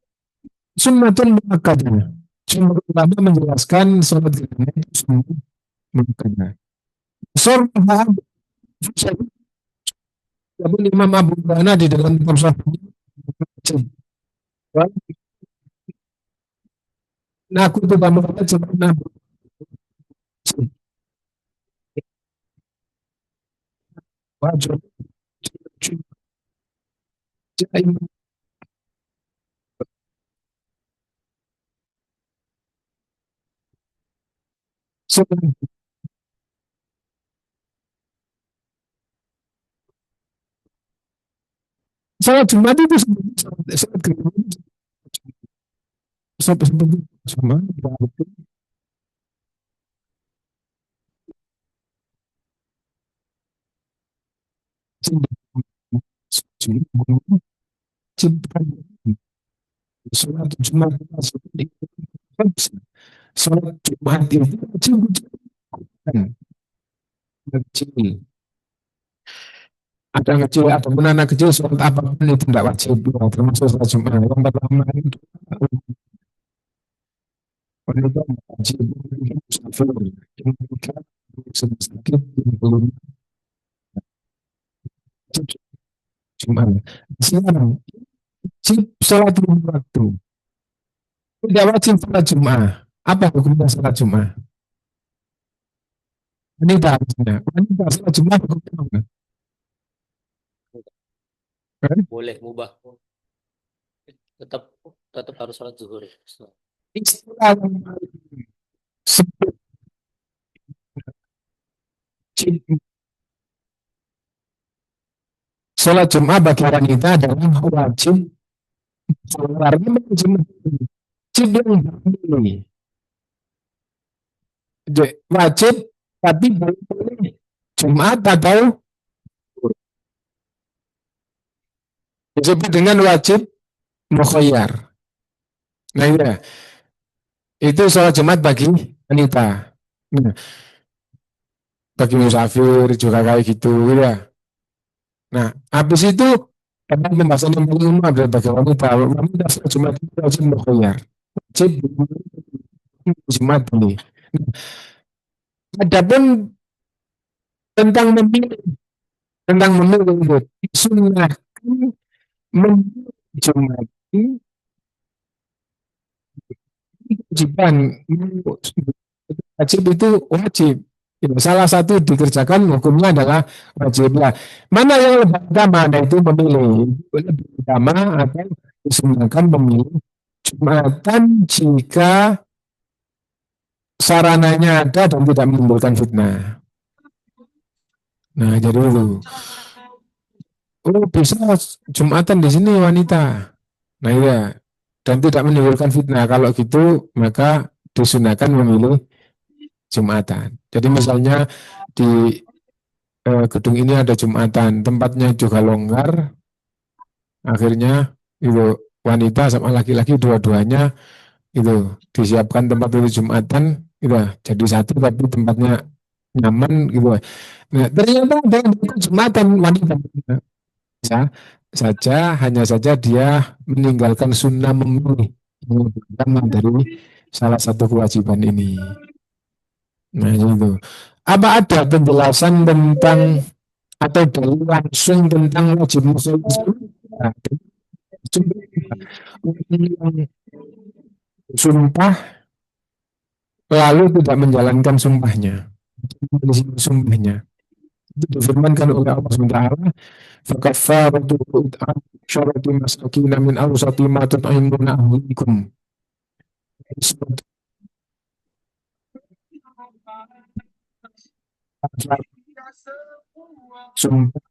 F: sunnatun muakkadah. Semua ulama menjelaskan sholat gerhana itu sunnah muakkadah. Surah Imam Abu Hurairah di dalam kitab Sahih. Nah, aku tuh banget sebenarnya wajib salat Jumat itu salat gerhana seperti sama berarti sholat Jumat seperti sholat Jumat itu kecil ada yang kecil ataupun anak kecil sholat apapun itu tidak wajib termasuk sholat Jumat yang pertama itu wanita wajib musafir yang kedua sedang sakit yang belum Jumat. Sekarang wajib sholat lima waktu tidak wajib sholat Jumat. Apa hukumnya sholat Jumat? Wanita sholat Jumat hukumnya
G: boleh mubah, tetap harus sholat zuhur.
F: istilah yang sebut sholat Jumat bagi wanita adalah wajib karena wajib yang ini wajib tapi boleh Jumat atau disebut dengan wajib mukhayyar. Nah ya, itu sholat Jumat bagi wanita. Nah, bagi musafir juga kayak gitu ya. Nah, habis itu pada pembahasan yang paling umum adalah bagi wanita sholat Jumat itu wajib mukhayyar. Wajib Jumat ini. Adapun tentang memilih, disunahkan memilih Jumat ini kewajiban. Wajib itu wajib. Ya, salah satu dikerjakan hukumnya adalah wajib lah. Mana yang lebih utama? Nah itu memilih. Lebih utama atau disunahkan memilih Jumatan jika sarananya ada dan tidak menimbulkan fitnah. Nah jadi itu. Oh bisa Jumatan di sini wanita. Nah iya. Dan tidak menimbulkan fitnah. Kalau gitu maka disunahkan memilih Jumatan. Jadi misalnya di gedung ini ada Jumatan, tempatnya juga longgar, akhirnya itu wanita sama laki-laki dua-duanya itu disiapkan tempat itu Jumatan, itu jadi satu tapi tempatnya nyaman gitu. Nah, ternyata ada yang ikut Jumatan wanita bisa saja, hanya saja dia meninggalkan sunnah memilih yang lebih utama dari salah satu kewajiban ini. Nah itu. Apa ada penjelasan tentang atau dalil langsung tentang wajib musollah? Nah, yang sumpah lalu tidak menjalankan sumpahnya, sumpahnya itu difirmankan oleh Allah SWT, fakafaratu syarati masakina min awsati ma tut'imuna ahlikum. Sumpah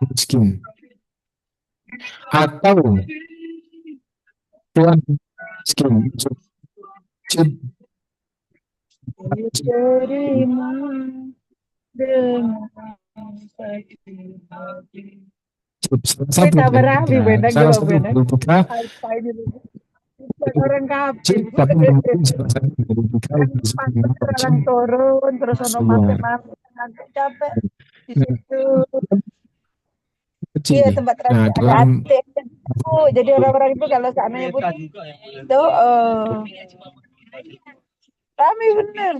F: miskin atau tuan miskin
B: Terima dengan sakit hati.
F: salah satu
B: Kita
F: dari
B: berapi
F: tiga,
B: benar
F: salah
B: gak
F: satu
B: benar.
F: dari tiga
B: Apa ini? Bukan orang kafir.
F: wajib, tapi mungkin salah satu dari tiga
B: Kan
F: yang disebut
B: pantas
F: wajib
B: orang turun terus ono
F: keluar.
B: mati nanti capek di
F: Nah,
B: situ.
F: kecil
B: Iya
F: nih.
B: tempat
F: Nah,
B: transit ada
F: dalam
B: ATM. Oh, jadi orang-orang itu kalau seandainya pun itu rame bener.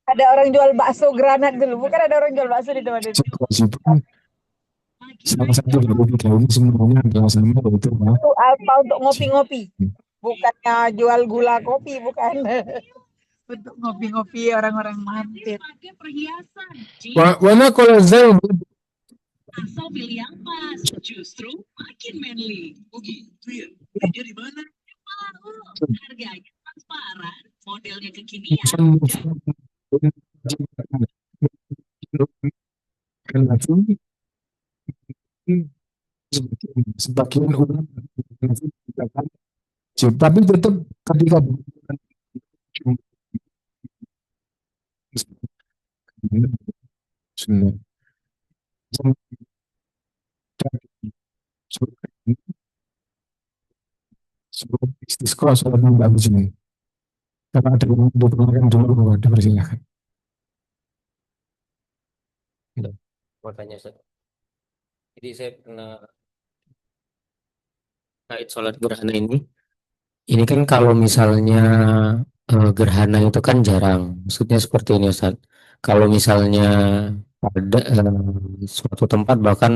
B: Ada orang jual bakso granat dulu, bukan ada orang jual bakso di tempat itu.
F: kewajiban salah satu dari tiga ini semuanya adalah sama, yaitu apa?
B: Itu apa untuk ngopi-ngopi? Bukannya jual gula kopi, bukan. Untuk ngopi-ngopi orang-orang mantit.
F: Wana kalau Zain
C: Asal pilih yang pas, justru makin manly. Oh gitu ya? Belinya di mana? Harganya transparan, modelnya kekinian.
F: sebagian orang tapi tetap ketika sunnah sebelum istisqa sholat bagus ini. Kalau ada yang diperlukan dulu, dipersilakan.
G: Mau tanya Ustaz. Jadi saya pernah kait sholat gerhana ini. Ini kan kalau misalnya gerhana itu kan jarang. Maksudnya seperti ini Ustaz. Kalau misalnya pada suatu tempat bahkan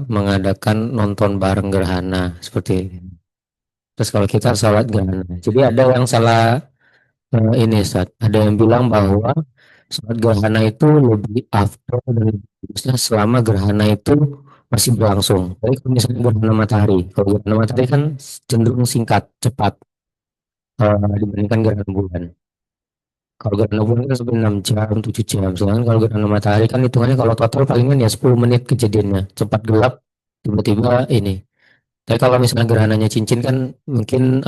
G: mengadakan nonton bareng gerhana seperti ini. Terus kalau kita sholat gerhana. Jadi ada yang salah ini Ustaz. Ada yang bilang bahwa sholat gerhana itu lebih afdal dan lebih bagusnya selama gerhana itu masih berlangsung. Jadi kalau misalnya gerhana matahari, kalau gerhana matahari kan cenderung singkat, cepat dibandingkan gerhana bulan. Kalau gerhana bulan kan sampai 6 jam, 7 jam. Sedangkan kalau gerhana matahari kan hitungannya kalau total palingan ya 10 menit kejadiannya. Cepat gelap, tiba-tiba ini. Tapi kalau misalnya gerhananya cincin kan mungkin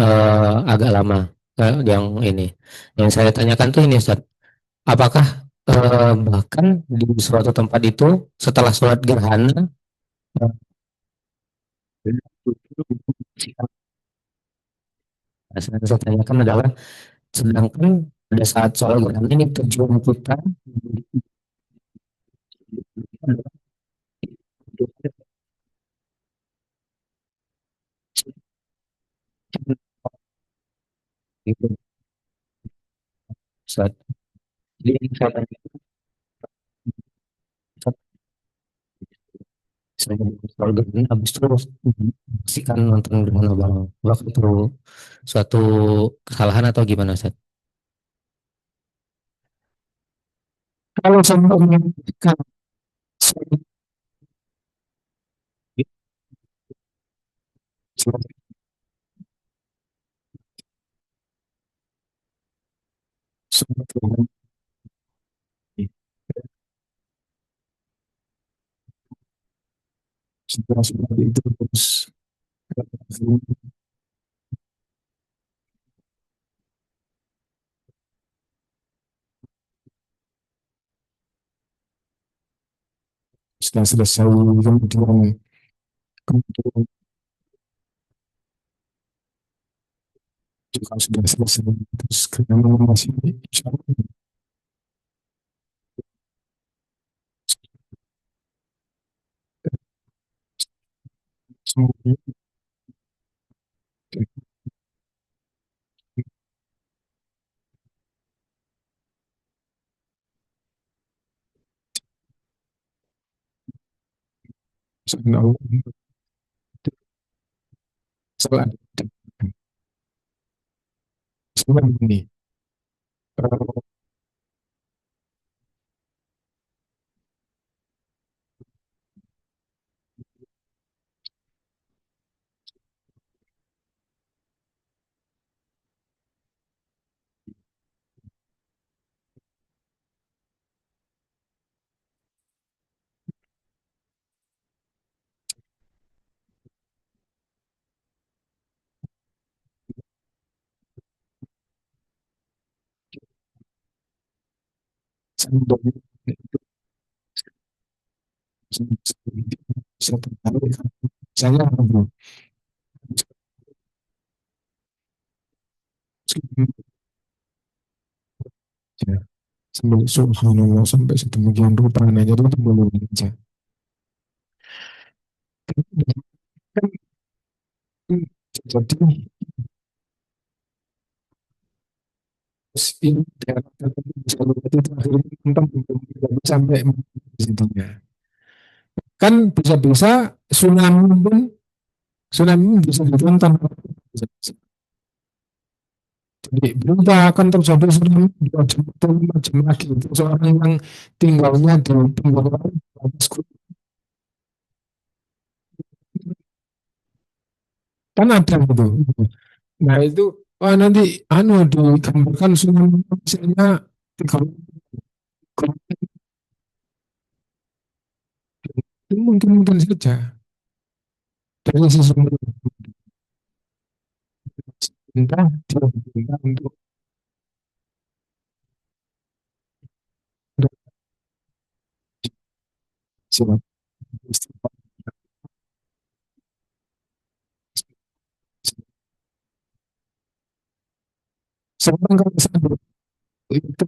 G: agak lama yang ini. Yang saya tanyakan tuh ini Ustaz, apakah bahkan di suatu tempat itu setelah sholat gerhana yang saya tanyakan adalah sedangkan pada saat sholat gerhana ini tujuan kita gitu, Ustaz. Jadi saya tanya, saya soal gerhana, habis itu pastikan nonton gerhana bang. Waktu itu suatu kesalahan atau gimana, Ustaz?
F: Kalau sampai menyampaikan suatu setelah seperti itu terus setelah selesai kemudian juga sudah selesai terus karena masih insya Allah semuanya insya Allah salah salah ini seandainya itu saya tertarik saya ya, sambil subhanallah sampai sedemikian rupanya jadi itu boleh aja kan jadi ini daerah tertentu bisa lihat itu akhirnya tentang tidak sampai di situ ya kan bisa-bisa tsunami bisa ditonton jadi berubah akan terjadi tsunami 2 jam atau 5 jam lagi untuk seorang yang tinggalnya di pinggir laut atas gunung. Kan ada gitu nah itu wah nanti digambarkan tsunami misalnya 30 itu mungkin mungkin saja dari sisi pemerintah dia diminta untuk silakan sekarang kalau saya itu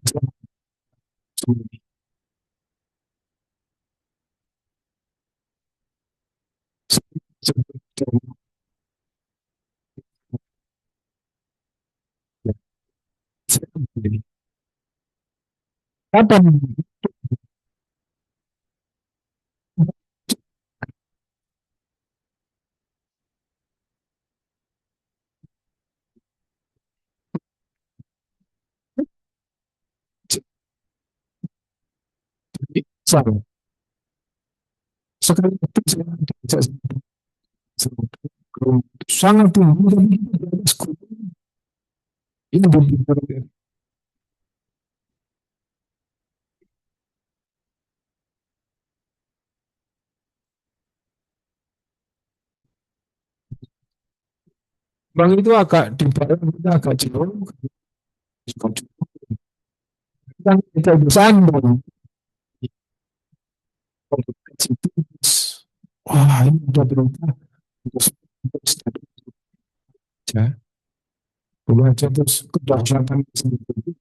F: kapan saya sekarang itu sangat tinggi tapi di atas gunung. Ini benar bang itu agak di barat kita agak jauh kan kita bisa bang situ wah ini udah berubah terus aja dulu aja terus kedahsyatan sendiri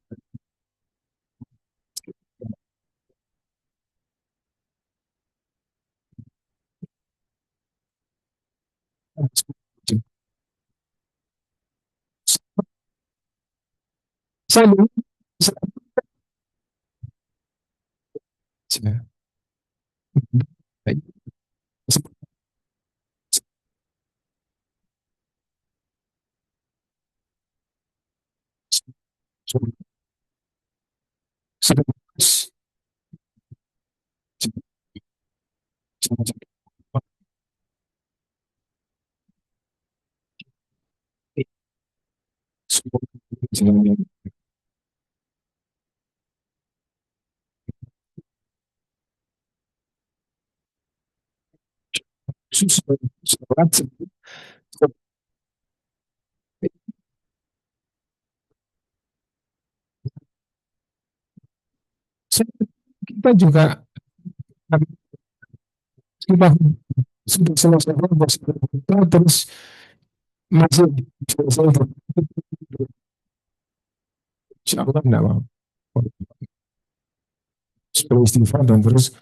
F: saya Ya. Kita juga kita sudah selesai kita terus masih selesai insya Allah enggak apa-apa beristighfar dan terus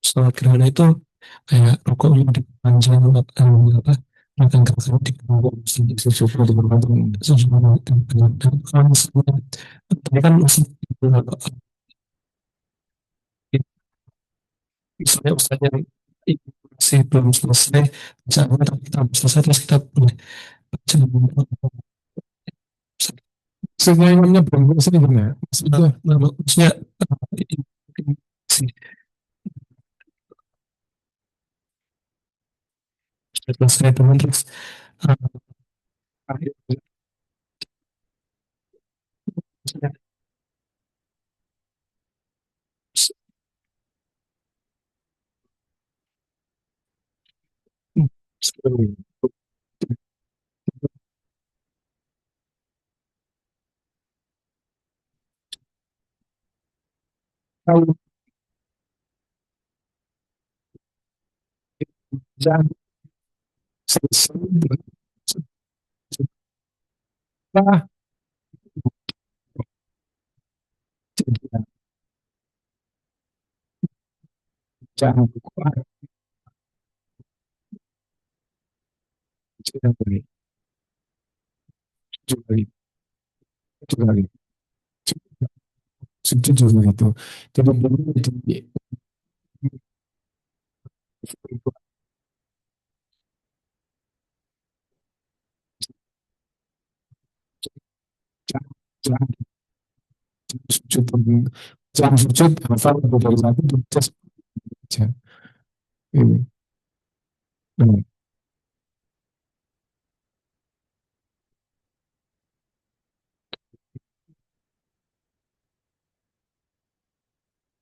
H: Sholat gerhana itu kayak rokok yang dipanjang apa makan kakak di bawah sesuatu di bawah sesuatu dan kalau misalnya tadi kan masih misalnya ustaznya masih belum selesai misalnya kita belum selesai terus kita boleh baca
F: semuanya belum selesai gimana
H: maksudnya selesai teman terus
F: kalau jangan selesai setelah jangan buku jangan beri juga juga itu jadi jangan sujud jangan sujud hafal dari satu baca saja ini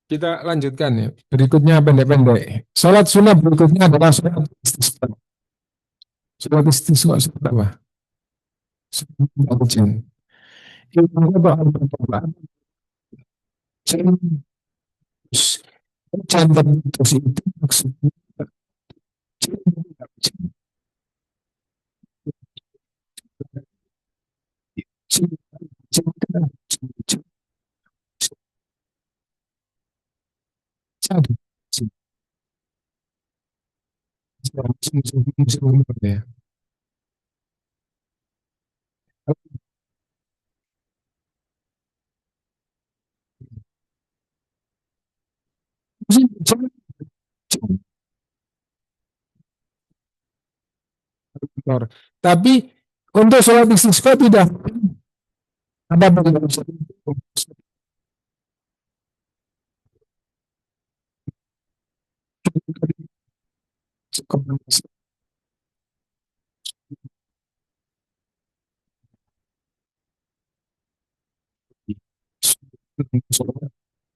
F: kita lanjutkan ya berikutnya pendek-pendek sholat sunnah berikutnya adalah sholat istisqa sholat istisqa sholat apa sholat hujan ilmu bahwa pertama hujan terputus itu maksudnya ya. Tapi untuk sholat istisqa tidak ada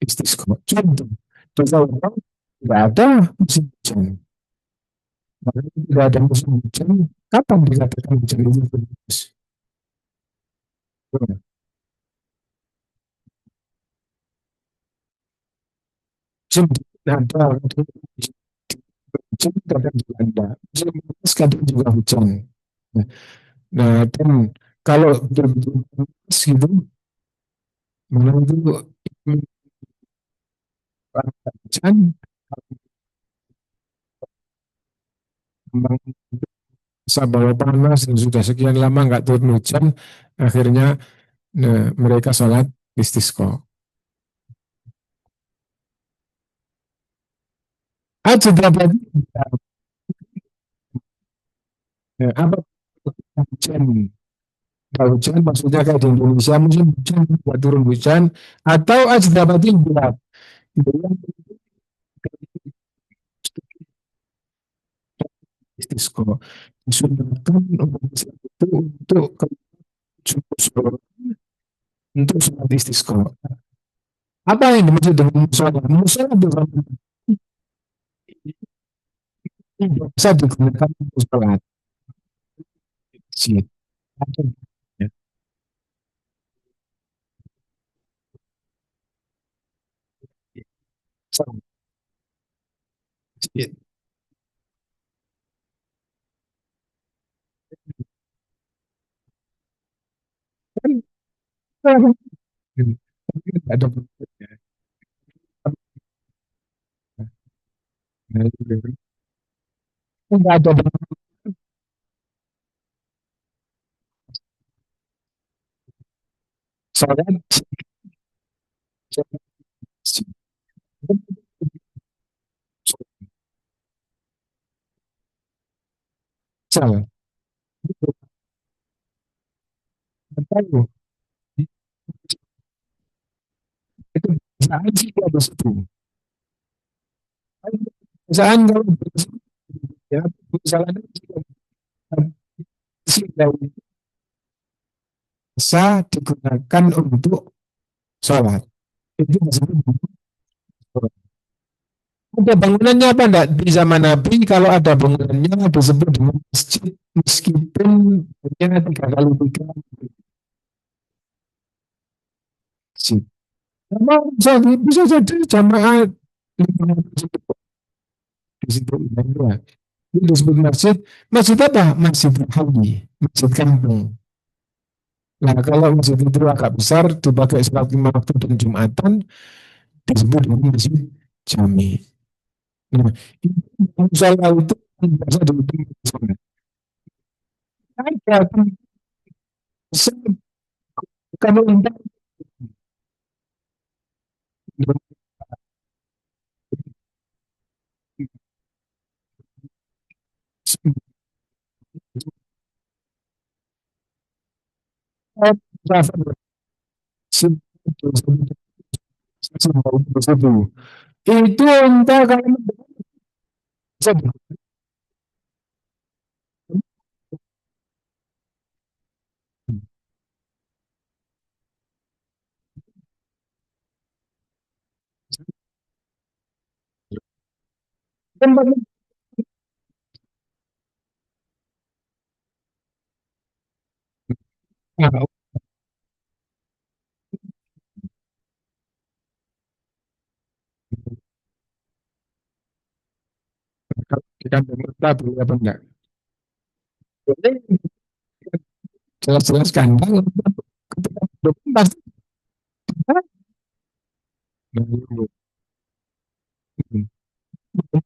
F: istisqa contoh orang tidak ada musim hujan tidak ada musim hujan kapan dikatakan hujan itu berhembus musim ada hujan kadang juga ada musim panas kadang juga hujan nah dan kalau betul-betul panas gitu menunggu hujan masa bawah panas dan sudah sekian lama nggak turun hujan, akhirnya mereka sholat istisqa. Berapa apa hujan? Kalau hujan maksudnya kayak di Indonesia musim hujan nggak turun hujan, atau ajdabatil bulat. Istisqa disunahkan untuk sholat istisqa. Apa yang dimaksud dengan musola? Musola bisa digunakan untuk sholat. Ya. Ada bentuknya. Enggak ada sholat. Misal, tahu itu perusahaan sih ada situ. Perusahaan kalau ya perusahaan bisa digunakan untuk sholat. Itu disebut sholat. Ada bangunannya apa enggak? Di zaman Nabi kalau ada bangunannya disebut dengan masjid meskipun hanya 3x3 masjid. Memang bisa jadi jamaah di situ ya. Itu disebut masjid. Masjid apa? Masjid Nabawi, masjid kampung. Nah kalau masjid itu agak besar dipakai sholat 5 waktu dan Jumatan disebut dengan masjid jami. Nah, musola itu biasa disebut musola. Ada kalau untuk itu entah kalau bisa di kandang unta boleh apa enggak? Boleh, jelas-jelas kandang ketika pasti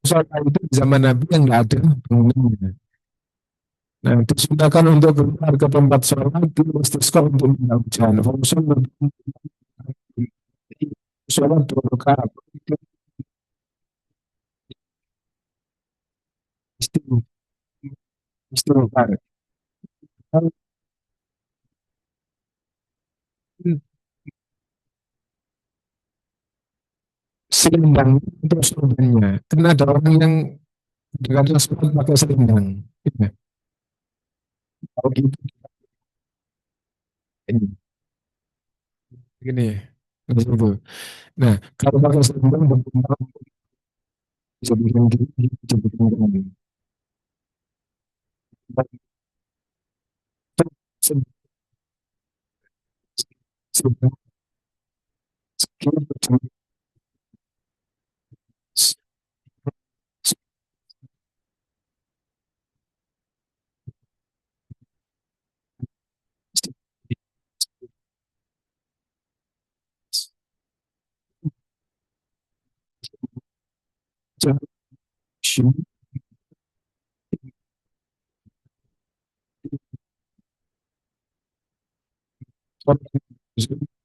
F: soal itu di zaman Nabi yang nggak ada bangunannya. Nah, disunahkan untuk keluar ke tempat sholat di istisqa untuk minta hujan. Sholat 2 rakaat. Istighfar. Selendang untuk selendangnya. Karena ada orang yang kadang-kadang sholat pakai selendang. Ya. Kalau gitu ini nah, kalau pakai selendang bisa bikin bisa bikin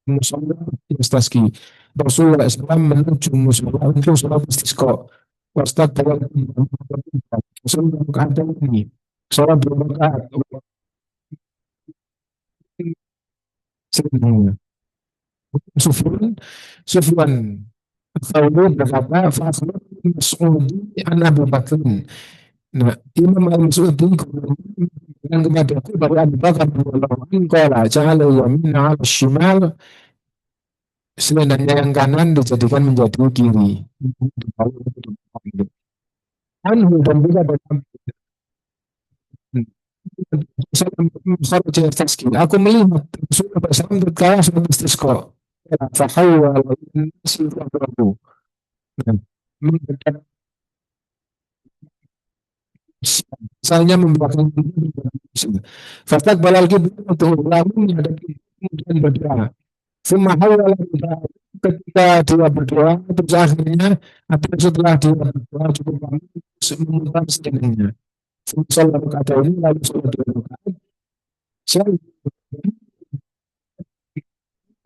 F: musola yastasqi. Rasulullah SAW menuju musola untuk sholat istisqa. Wastaqbala Rasulullah keadaan ini sholat 2 rakaat sebenarnya. Sufyan Sufyan Thawri berkata, "Fa'akhbarani Mas'udi an Abu Bakr." Nah, Imam Al-Mas'udi yang kepadaku dari Abu Bakar radhiyallahu anhu qala ja'ala yamin 'ala shimal, selendangnya yang kanan dijadikan menjadi kiri. Anhu dan juga dari aku melihat Rasulullah SAW tatkala sholat istisqa. Fahawwala nasi fahrahu. Nah, menghadap misalnya membelakang Fastaqbala al-qiblat untuk lalu menghadap kemudian berdoa. Summa hawala berdoa. Ketika dia berdoa, terus akhirnya atau setelah dia berdoa cukup lama memutar selendangnya. Sholat rakaat ini lalu sholat 2 rakaat.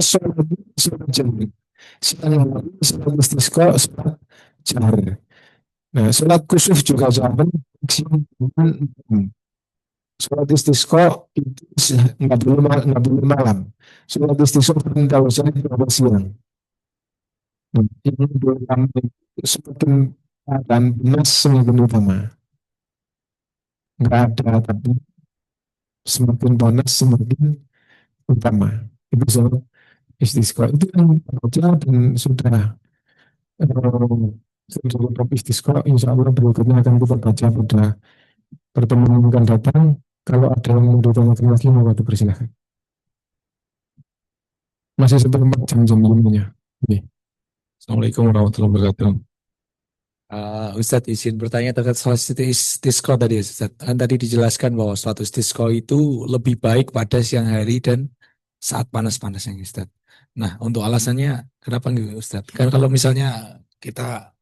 F: Selalu sholat jahar. Setelah lalu sholat istisqa, sholat jahar. Nah, sholat kusuf juga sama maksimum dengan sholat istisqa itu nggak boleh malam. Sholat istisqa perintah wajib pada siang. Nah, ini dua utama itu semakin keadaan panas semakin utama. Nggak ada tapi semakin panas semakin utama. Itu sholat istisqa itu yang baca dan sudah untuk istisqa insya Allah berikutnya akan kita baca pada pertemuan yang akan datang. Kalau ada yang mau ditanyakan lagi, mau dipersilahkan. Masih 1/4 jam jam-jamnya. Oke. Assalamualaikum warahmatullahi wabarakatuh.
I: Ustadz izin bertanya terkait sholat istisqa tadi Ustadz. Kan tadi dijelaskan bahwa sholat istisqa itu lebih baik pada siang hari dan saat panas-panasnya Ustadz. Nah untuk alasannya kenapa nggak Ustadz? Kan kalau misalnya kita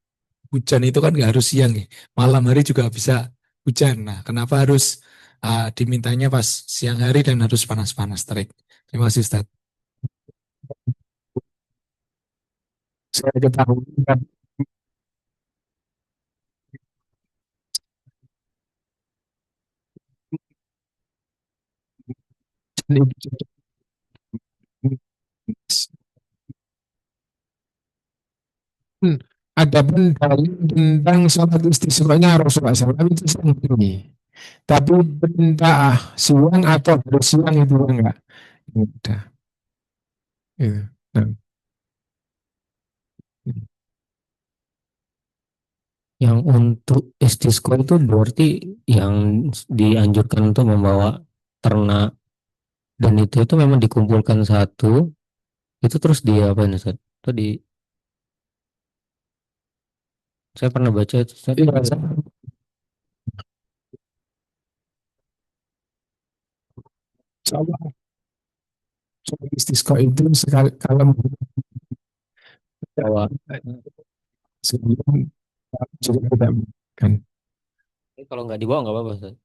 I: hujan itu kan nggak harus siang nih. Malam hari juga bisa hujan. Nah kenapa harus dimintanya pas siang hari dan harus panas-panas terik? Terima kasih Ustadz.
F: Saya ketahui kan ada pun dalil tentang sholat istisqanya Rasulullah SAW itu sendiri. Tapi perintah siang atau harus siang itu enggak. Udah. Gitu. Nah,
G: Yang untuk istisqa itu berarti yang dianjurkan untuk membawa ternak dan itu memang dikumpulkan satu, itu terus dia apa nih Ustaz? Tadi saya pernah baca itu Ustaz.
F: iya, sholat istisqa itu sekali kalau
G: Bahwa
F: sebelum juga tidak kan.
G: kalau nggak dibawa nggak apa-apa Ustaz.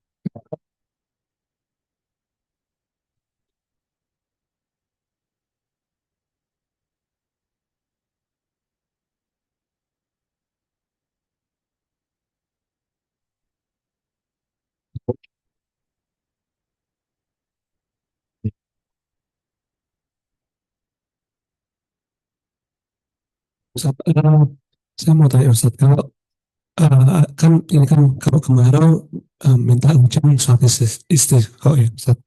H: Ustadz, saya mau tanya Ustadz, kalau kan ini kan kalau kemarau minta hujan sholat istisqa ya Ustadz.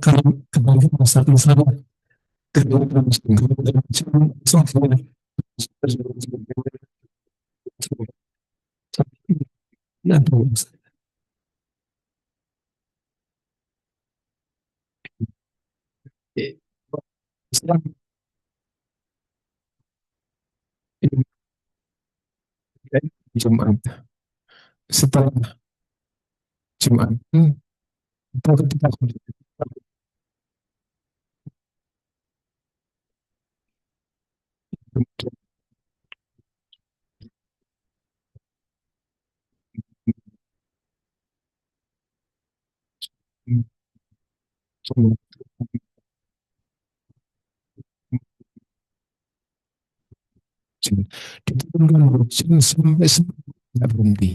H: Kalau kebalik Ustadz, misalnya kebanyakan hujan sholat ini apa Ustadz?
F: Setelah Jumat, setelah Jumat atau ketika diturunkan hujan sampai tidak berhenti.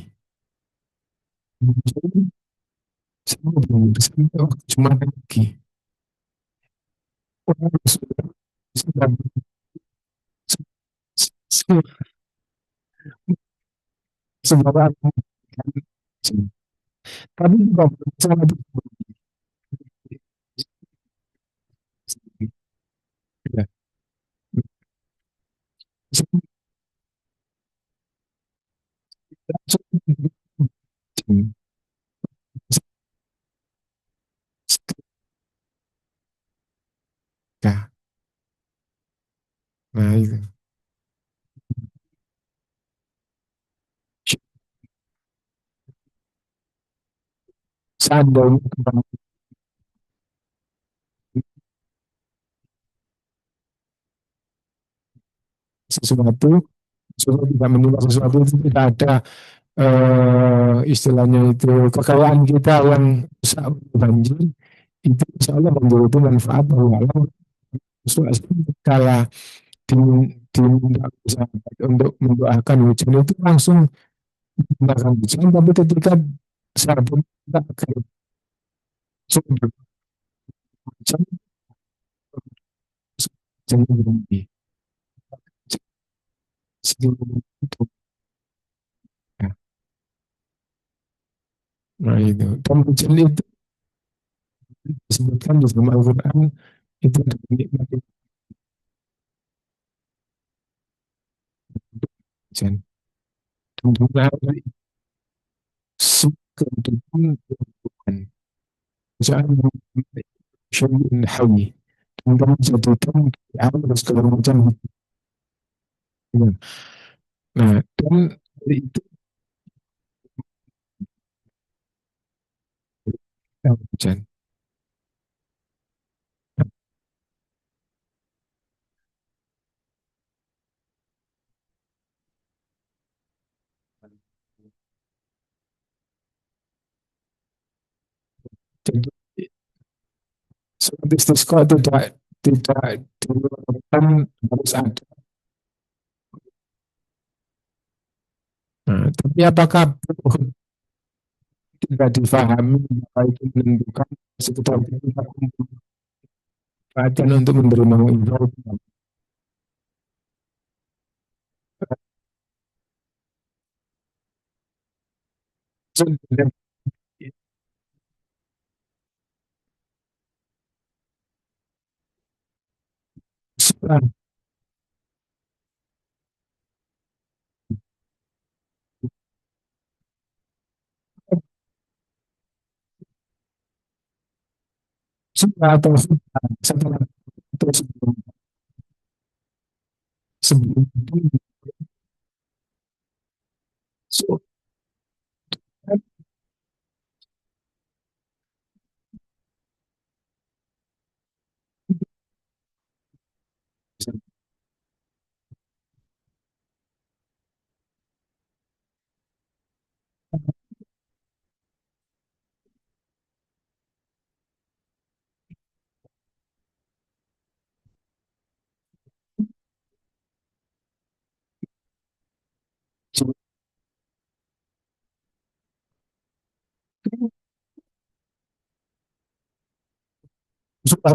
F: Hujan sampai berhenti sampai waktu Jumat lagi. Orang sudah sebarang tapi juga sangat ya. Ya, nah itu seandainya sesuatu sudah tidak menimpa sesuatu itu tidak ada istilahnya itu kekayaan kita yang rusak banjir itu insya Allah banjir itu manfaat walau kala diminta untuk mendoakan hujan itu langsung menggunakan hujan tapi ketika saya pun tidak sumber hujan hujan berhenti sebelum itu ya. Nah itu dan hujan itu disebutkan di dalam Al-Quran itu adalah nikmat hujan dan juga kehidupan Tuhan Tuhan syai'un hayy dan kami jadikan dari awal segala macam hidup. Nah dan dari itu hujan jadi seperti istisqa tidak dilakukan harus ada. Nah, tapi apakah tidak difahami bahwa itu menentukan sekitar kita kumpul perhatian untuk menerima ibadah sudah atau setelah atau sebelum itu so, sudah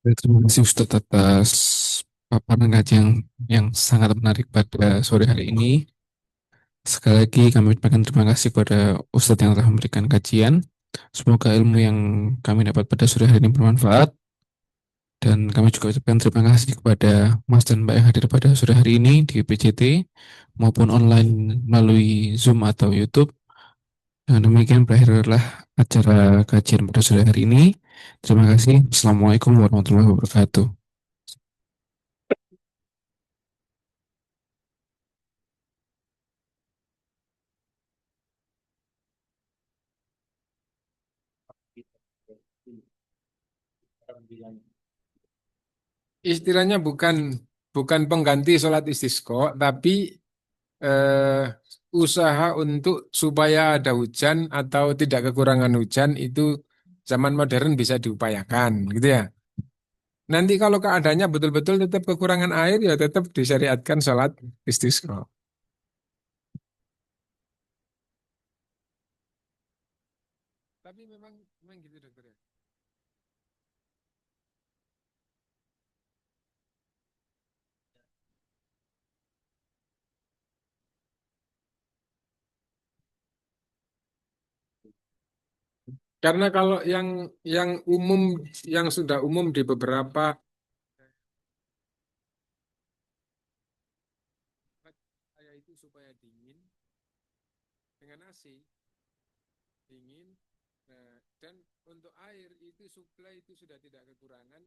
D: Terima kasih Ustadz atas paparan kajian yang sangat menarik pada sore hari ini. Sekali lagi kami ucapkan terima kasih kepada Ustadz yang telah memberikan kajian. Semoga ilmu yang kami dapat pada sore hari ini bermanfaat. Dan kami juga ucapkan terima kasih kepada Mas dan Mbak yang hadir pada sore hari ini di PJT maupun online melalui Zoom atau YouTube. Dengan demikian berakhirlah acara kajian pada sore hari ini. Terima kasih. Assalamualaikum warahmatullahi wabarakatuh.
A: Istilahnya bukan pengganti sholat istisqa, tapi eh, usaha untuk supaya ada hujan atau tidak kekurangan hujan itu zaman modern bisa diupayakan, gitu ya. Nanti kalau keadaannya betul-betul tetap kekurangan air, ya tetap disyariatkan sholat istisqa. Tapi memang gitu dokter ya. Karena kalau yang umum, yang sudah umum di beberapa saya itu supaya dingin dengan AC, dingin. Nah, dan untuk air itu suplai itu sudah tidak kekurangan.